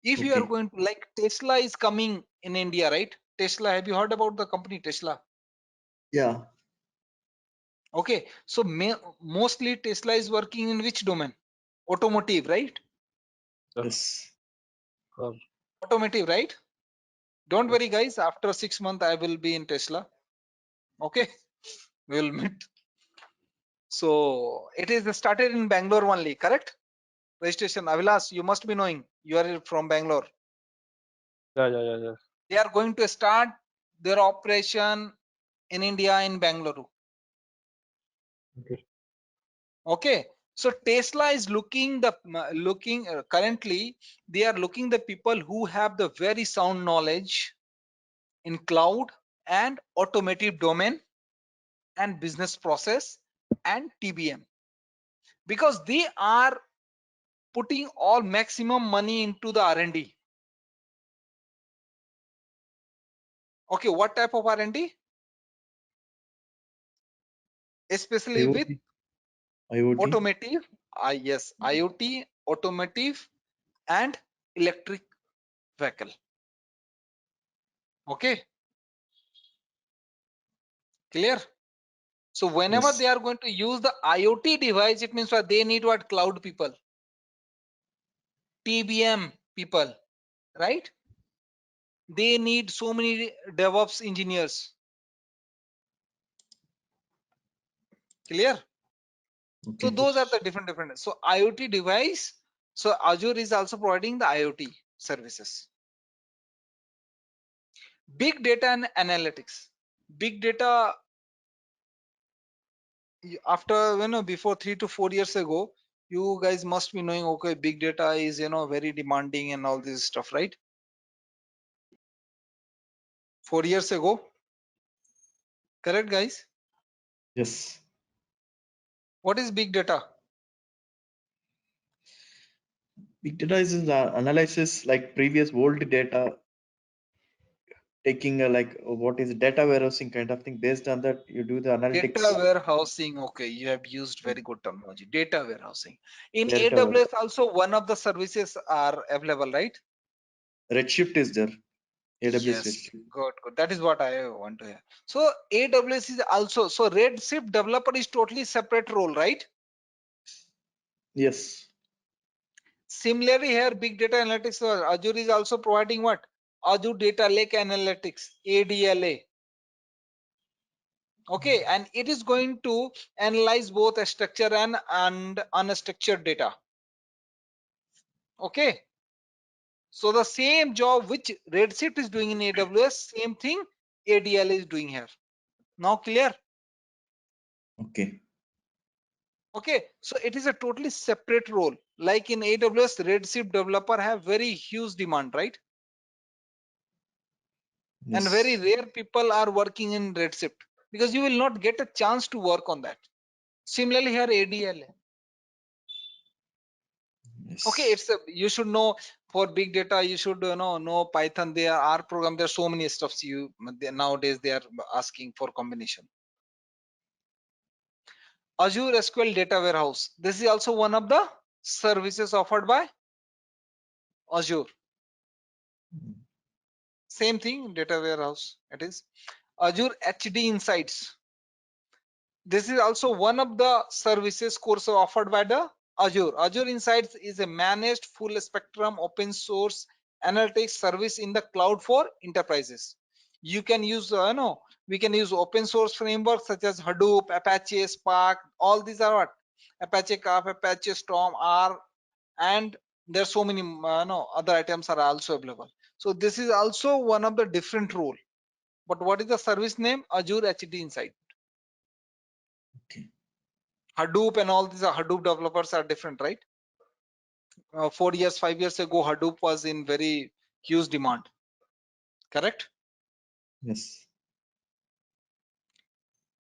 If you are Okay. going to, like, Tesla is coming in India, right? Tesla, have you heard about the company Tesla? Yeah. Okay, so mostly Tesla is working in which domain? Automotive, right? Yes. Uh, Automotive, right? Don't yes. worry, guys. After 6 months, I will be in Tesla. Okay, We will meet. So it is started in Bangalore only, correct? Registration. Avilas, you must be knowing. You are from Bangalore. Yeah. They are going to start their operation in India in Bangalore. Okay. Okay. So Tesla is looking currently they are looking the people who have the very sound knowledge in cloud and automotive domain and business process and TBM, because they are putting all maximum money into the R&D. Okay, what type of R&D? Especially with IoT. IoT. automotive, yes, IoT, automotive and electric vehicle. Okay, clear? So whenever Yes. they are going to use the IoT device, it means what they need, what cloud people, TBM people, right? They need so many DevOps engineers. Clear? So Okay. those are the different. So IoT device. So Azure is also providing the IoT services. Big data and analytics. Big data. After before 3 to 4 years ago, you guys must be knowing. Okay, big data is very demanding and all this stuff, right? 4 years ago, correct, guys? Yes. What is big data? Big data is the analysis like previous old data, taking what is data warehousing kind of thing. Based on that, you do the analytics. Data warehousing. Okay, you have used very good terminology. Data warehousing. In Data AWS also one of the services are available, right? Redshift is there. AWS Yes, Redshift. good. That is what I want to hear. So AWS is also, so Redshift developer is totally separate role, right? Yes. Similarly here, big data analytics, Azure is also providing what? Azure Data Lake Analytics, ADLA. Okay, and it is going to analyze both a structured and unstructured data. Okay, so the same job which Redshift is doing in AWS, same thing ADLA is doing here. Now clear? Okay. Okay, so it is a totally separate role. Like in AWS, Redshift developer have very huge demand, right? And very Yes. rare people are working in Redshift because you will not get a chance to work on that. Similarly here ADLA. Okay, Yes. you should know for big data, you should know Python. There are program. There are so many stuffs nowadays they are asking for combination. Azure SQL Data Warehouse. This is also one of the services offered by Azure. Same thing, data warehouse. It is Azure HD Insights. This is also one of the services course offered by the Azure. Azure Insights is a managed full spectrum open source analytics service in the cloud for enterprises. You can use, we can use open source frameworks such as Hadoop, Apache, Spark. All these are what? Apache Kafka, Apache Storm, R, and there are so many other items are also available. So this is also one of the different role. But what is the service name? Azure HD Insight. Okay. Hadoop and all these Hadoop developers are different, right? 4 years, 5 years ago, Hadoop was in very huge demand. Correct? Yes.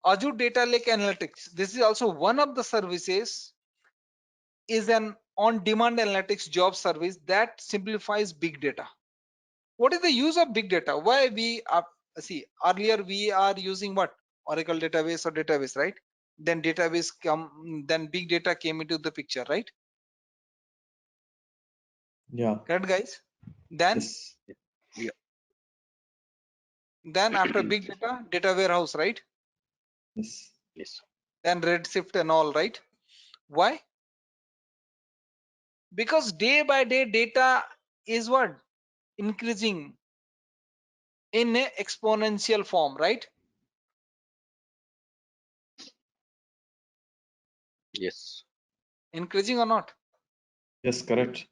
Azure Data Lake Analytics. This is also one of the services, is an on-demand analytics job service that simplifies big data. What is the use of big data? Why we are, see, earlier we are using what? Oracle database or database, right? Then database then big data came into the picture, right? Yeah. Correct, guys? Then Yes. after big data, data warehouse, right? Yes. Yes. Then Redshift and all, right? Why? Because day by day data is what? Increasing in a exponential form, right? Yes. Increasing or not? Yes, correct.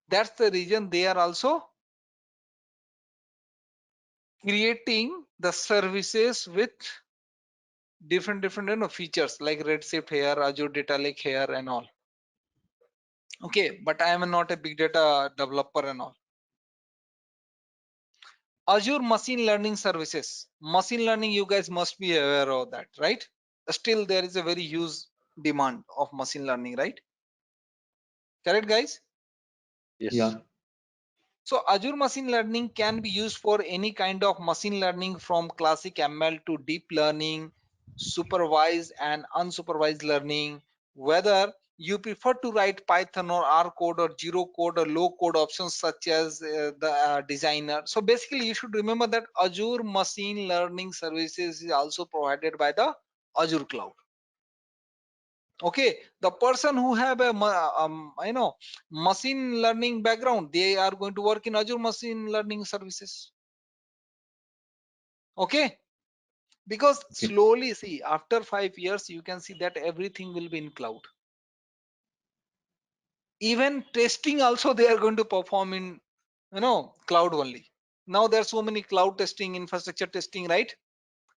That's the reason they are also creating the services with different features like Redshift here, Azure Data Lake here, and all. Okay, but I am not a big data developer and all. Azure machine learning services. Machine learning, you guys must be aware of that, right? Still, there is a very huge demand of machine learning, right? Correct, guys? Yes. Yeah. So Azure machine learning can be used for any kind of machine learning from classic ML to deep learning, supervised and unsupervised learning. Whether you prefer to write Python or R code or zero code or low code options such as the designer. So basically you should remember that Azure machine learning services is also provided by the Azure cloud. Okay, the person who have a machine learning background, they are going to work in Azure machine learning services. Okay, because slowly, see, after 5 years you can see that everything will be in cloud. Even testing also they are going to perform in cloud only. Now there's so many cloud testing, infrastructure testing, right?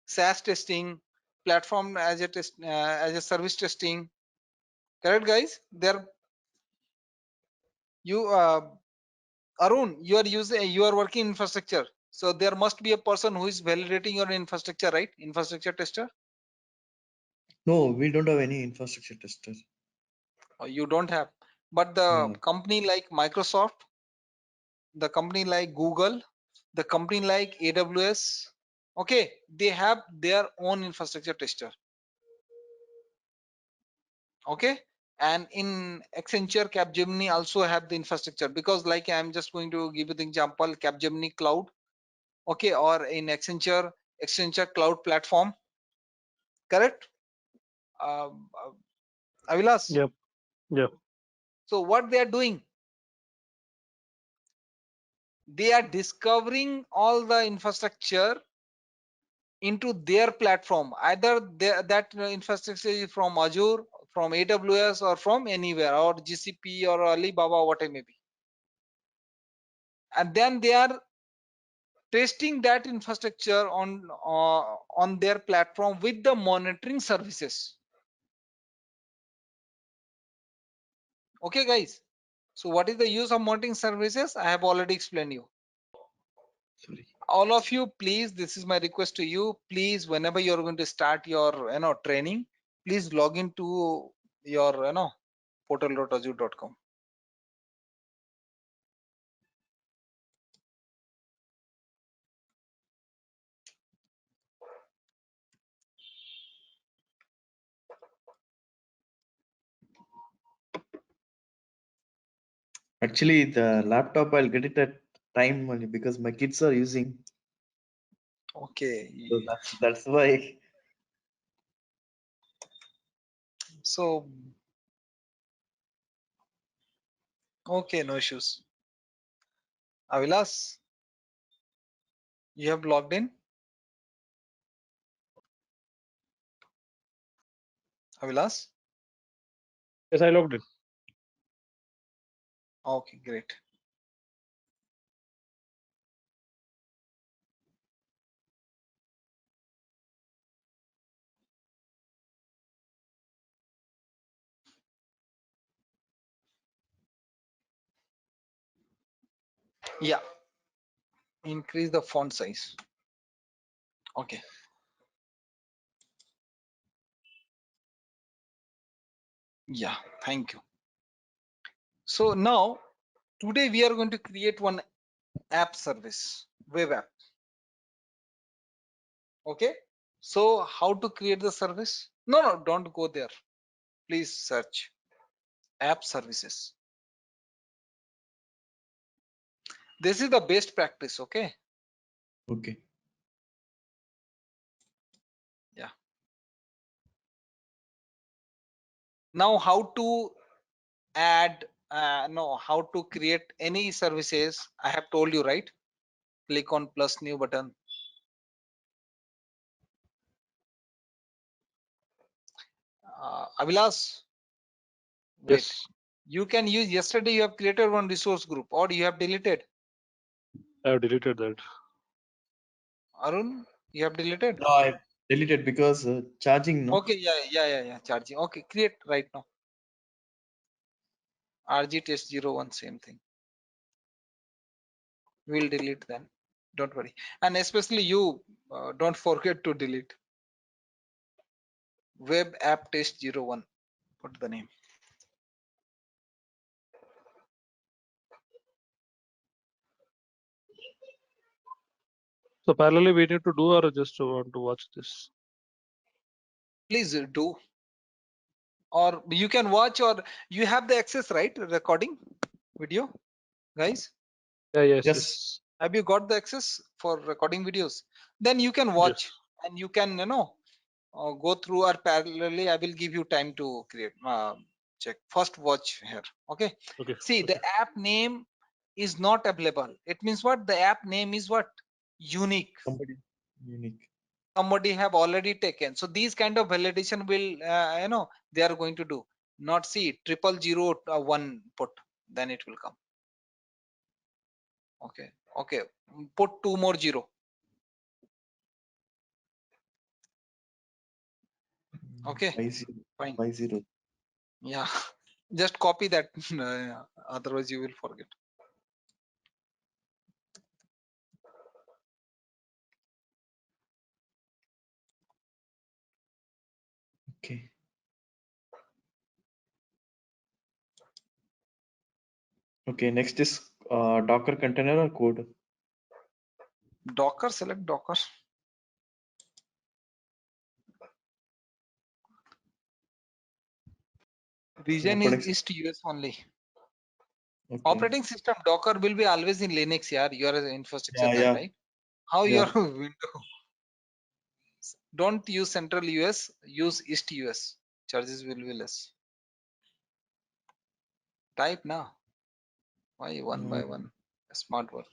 SaaS testing, platform as a test as a service testing. Correct, guys? There you Arun, you are working infrastructure. So there must be a person who is validating your infrastructure, right? Infrastructure tester. No, we don't have any infrastructure tester. Or you don't have. But the No. company like Microsoft, the company like Google, the company like AWS, okay, they have their own infrastructure tester. Okay. And in Accenture, Capgemini also have the infrastructure, because like I'm just going to give you the example, Capgemini Cloud, okay, or in Accenture Cloud Platform. Correct, Avilas? Yep. Yep. So what they are doing, they are discovering all the infrastructure into their platform. Either that infrastructure is from Azure, from AWS, or from anywhere, or GCP or Alibaba, what it may be. And then they are testing that infrastructure on their platform with the monitoring services. Okay, guys. So what is the use of monitoring services? I have already explained you. Sorry. All of you, please, this is my request to you, please, whenever you're going to start your training, please log into your portal.azure.com. Actually, the laptop I'll get it at time only because my kids are using. Okay, So that's why. so okay, no issues. Avilas, you have logged in? Avilas? Yes, I logged in. Okay, great. Yeah, increase the font size. Okay. Yeah, thank you. So now today we are going to create one app service, web app. Okay, so how to create the service? No, don't go there. Please search app services. This is the best practice. Okay. Okay. Yeah. Now how to add no, how to create any services, I have told you, right? Click on plus new button. Avilas, wait. Yes, You can use, yesterday you have created one resource group or you have deleted. I have deleted that. Arun, you have deleted? No, I deleted because charging, no? Okay, yeah. Charging. Okay, create right now. RG test 01, same thing. We'll delete then. Don't worry. And especially you, don't forget to delete. Web app test 01. Put the name. So parallelly we need to do or just want to watch this? Please do. Or you can watch, or you have the access, right? Recording video, guys. Yeah, yes, Yes. yes, Have you got the access for recording videos? Then you can yes. watch and you can, go through, or parallelly I will give you time to create, check. First watch here. Okay. Okay. See, Okay. the app name is not available. It means what? The app name is what? Unique. Somebody unique. Somebody have already taken. So these kind of validation will, they are going to do. Not see 00001 put, then it will come. Okay. Okay. Put 2 more 0. Okay. 50, Fine. 50. Yeah. Just copy that. Otherwise you will forget. Okay. Okay, next is Docker container or code. Docker, select Docker. Region is Operating East US only. Okay. Operating system Docker will be always in Linux. Yeah, you are an infrastructure Yeah, guy, yeah. right? How Yeah. your window? Don't use Central US. Use East US. Charges will be less. Type now. Why one by one? Smart work.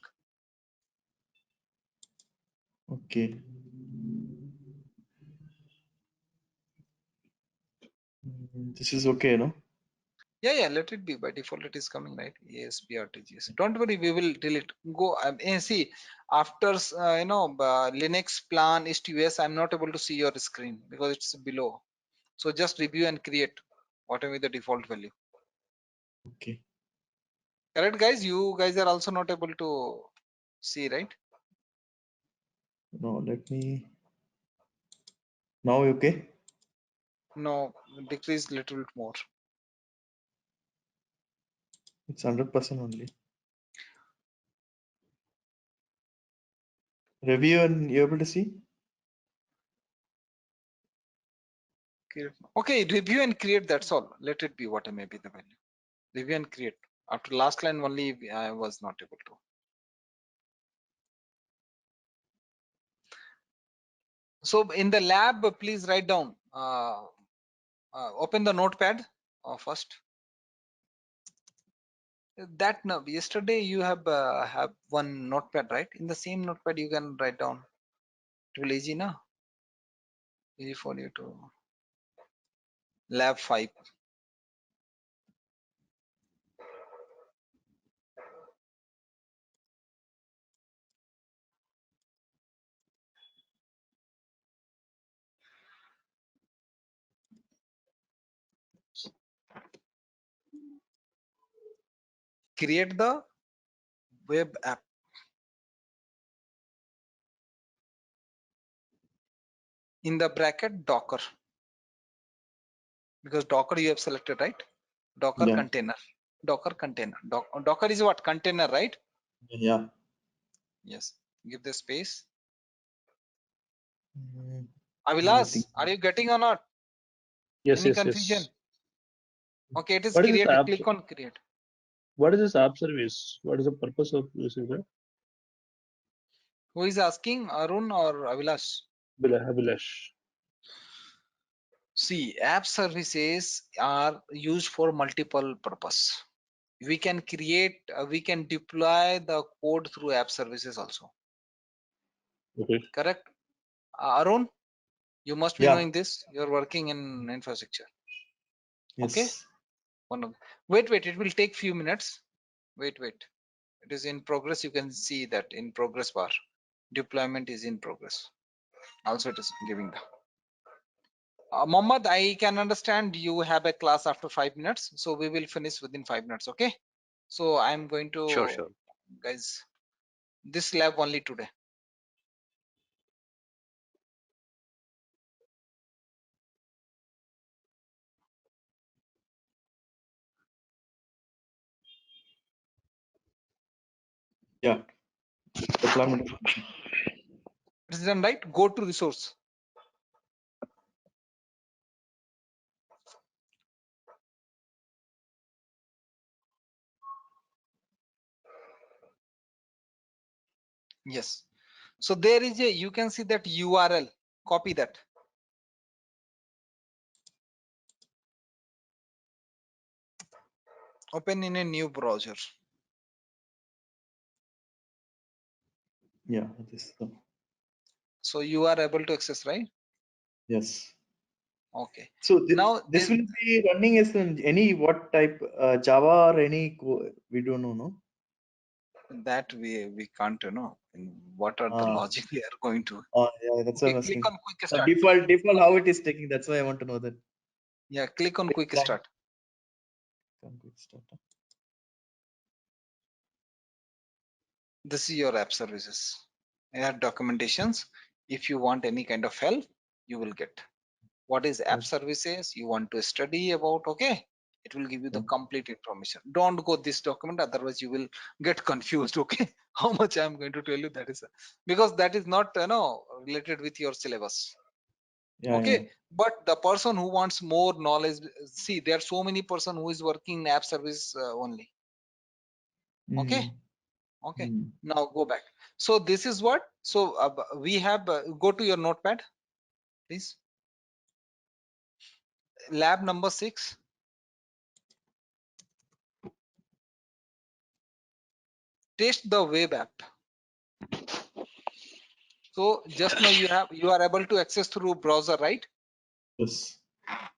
Okay. This is okay, no? Yeah. Let it be. By default, it is coming, right? ESP RTGS. Don't worry. We will delete. Go. See, after Linux plan East US, I'm not able to see your screen because it's below. So just review and create whatever the default value. Okay. Correct, guys? You guys are also not able to see, right? No, let me. Now okay. No, decrease little bit more. It's 100% only. Review and you able to see? Okay, review and create. That's all. Let it be what may be the value. Review and create. After last line only, I was not able to. So in the lab, please write down. Open the notepad first. That no, yesterday you have one notepad, right? In the same notepad you can write down. It will easy now. Easy for you to. Lab 5. Create the web app. In the bracket Docker, because Docker you have selected, right? Docker Yeah. container. Docker container. Docker is what? Container, right? Yeah. Yes. Give the space. Mm, Avilas, nothing. are you getting or not? Yes, Any yes, confusion? yes. Okay, it is What is this created. app? Click on create. What is this app service? What is the purpose of using that? Who is asking, Arun or Avilas? Abhilash. See, app services are used for multiple purpose. We can create, we can deploy the code through app services also. Okay. Correct? Arun, You must be Yeah. knowing this. You're working in infrastructure. Yes. Okay. Wait, it will take few minutes. Wait. It is in progress. You can see that in progress bar. Deployment is in progress. Also, it is giving the. Mohammed, I can understand you have a class after 5 minutes, so we will finish within 5 minutes. Okay. So I'm going to, Sure. guys, this lab only today. Yeah. Deployment. It is done, right? Go to resource. Yes. So there is a, you can see that URL. Copy that. Open in a new browser. Yeah. This. So you are able to access, right? Yes. Okay. So Now this will be running as any what type Java or any we don't know, no? that we can't know what are the Ah. logic we are going to. Yeah, that's what Okay, I'm click asking. on quick start. Default how it is taking. That's why I want to know that. Yeah, click on quick Click start. Quick start. This is your app services. You have documentations. If you want any kind of help, you will get. What is app Okay. services you want to study about? Okay, it will give you the Okay. complete information. Don't go this document, otherwise you will get confused. Okay, how much I'm going to tell you, that is because that is not related with your syllabus. Yeah. Okay, but the person who wants more knowledge, see, there are so many person who is working in app service only. Okay. Mm. Okay, Mm. now go back. So this is what, so we have go to your notepad please. Lab number 6. Test the web app. So just now you are able to access through browser, right? Yes.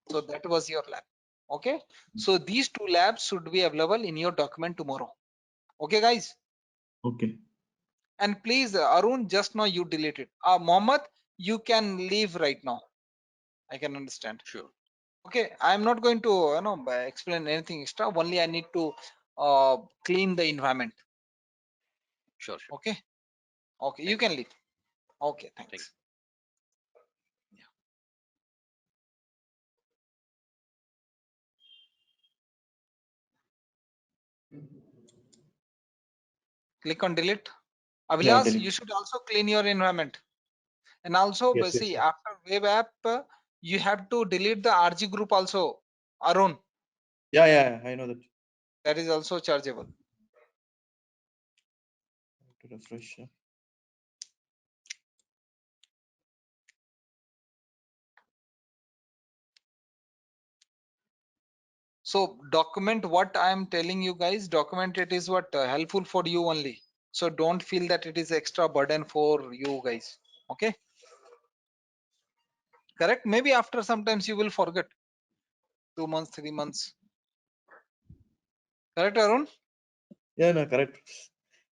So that was your lab. Okay, so these 2 labs should be available in your document tomorrow. Okay guys, Okay. and please Arun, just now you delete it. Mohammed, you can leave right now. I can understand. Sure. Okay, I am not going to explain anything extra. Only I need to clean the environment. Sure. Okay, okay, you Thank can leave. Okay, Thank thanks. Click on delete. Yeah. Avilas, Delete. you should also clean your environment. And also, Yes. see, Yes. after web app, you have to delete the RG group also. Arun, Yeah. I know that. that is also chargeable. To refresh. Yeah. So document what I am telling you guys, document it is what helpful for you only. So don't feel that it is extra burden for you guys. Okay. Correct. Maybe after sometimes you will forget 2 months, 3 months. Correct, Arun? Yeah. No. Correct.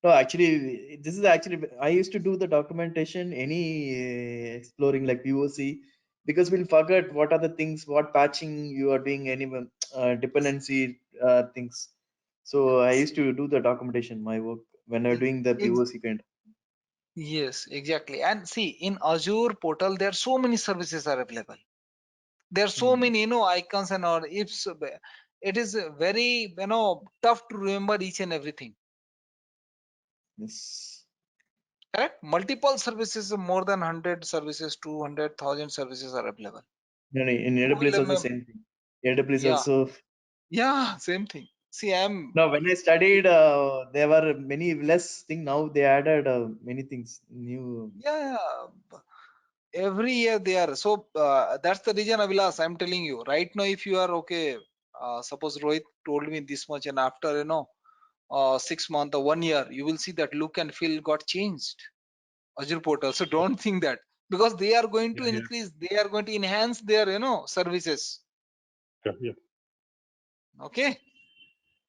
No. Actually, this is actually I used to do the documentation any exploring like POC because we'll forget what are the things, what patching you are doing, any dependency things. So I used to do the documentation, my work when I'm doing the Ex- POC kind. Yes, exactly. And see, in Azure portal, there are so many services are available. There are so many, icons and all. It is very, tough to remember each and everything. Yes. Correct. Multiple services, more than 100 services, 200,000 services are available. No, in Who will AWS also remember? same thing. AWS Yeah, also. yeah, same thing. See, No, when I studied, there were many less thing. Now they added many things new. yeah. Every year they are. So that's the reason, Avilas, I'm telling you right now. If you are okay, suppose Rohit told me this much, and after 6 months or 1 year, you will see that look and feel got changed. Azure portal. So don't think that because they are going to Yeah, yeah. increase, they are going to enhance their, services. Yeah. Okay.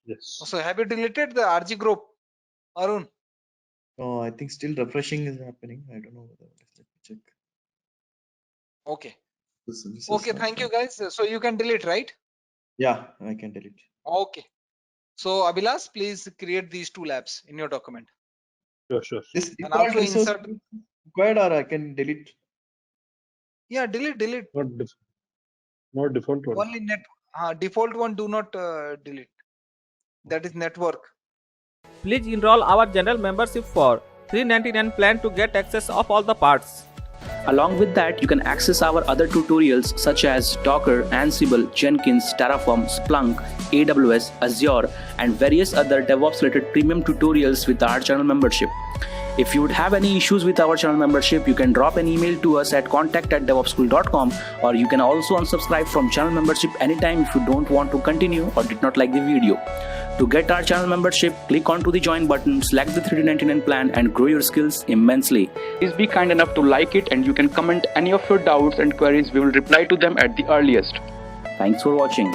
Yes. So have you deleted the RG group, Arun? Oh, I think still refreshing is happening. I don't know whether. Let me check. Okay. This is Okay. not Thank you, fine. guys. So you can delete, right? Yeah, I can delete. Okay. So Abhilash, please create these 2 labs in your document. Sure. This And default also resource insert. required, or I can delete. Yeah, delete. Not default one. Only default one, do not delete. That is network. Please enroll our general membership for $399 plan to get access of all the parts. Along with that, you can access our other tutorials such as Docker, Ansible, Jenkins, Terraform, Splunk, AWS, Azure, and various other DevOps related premium tutorials with our channel membership. If you would have any issues with our channel membership, you can drop an email to us at contact@devopsschool.com, or you can also unsubscribe from channel membership anytime if you don't want to continue or did not like the video. To get our channel membership, click onto the join button, select the $399 plan, and grow your skills immensely. Please be kind enough to like it, and you can comment any of your doubts and queries. We will reply to them at the earliest. Thanks for watching.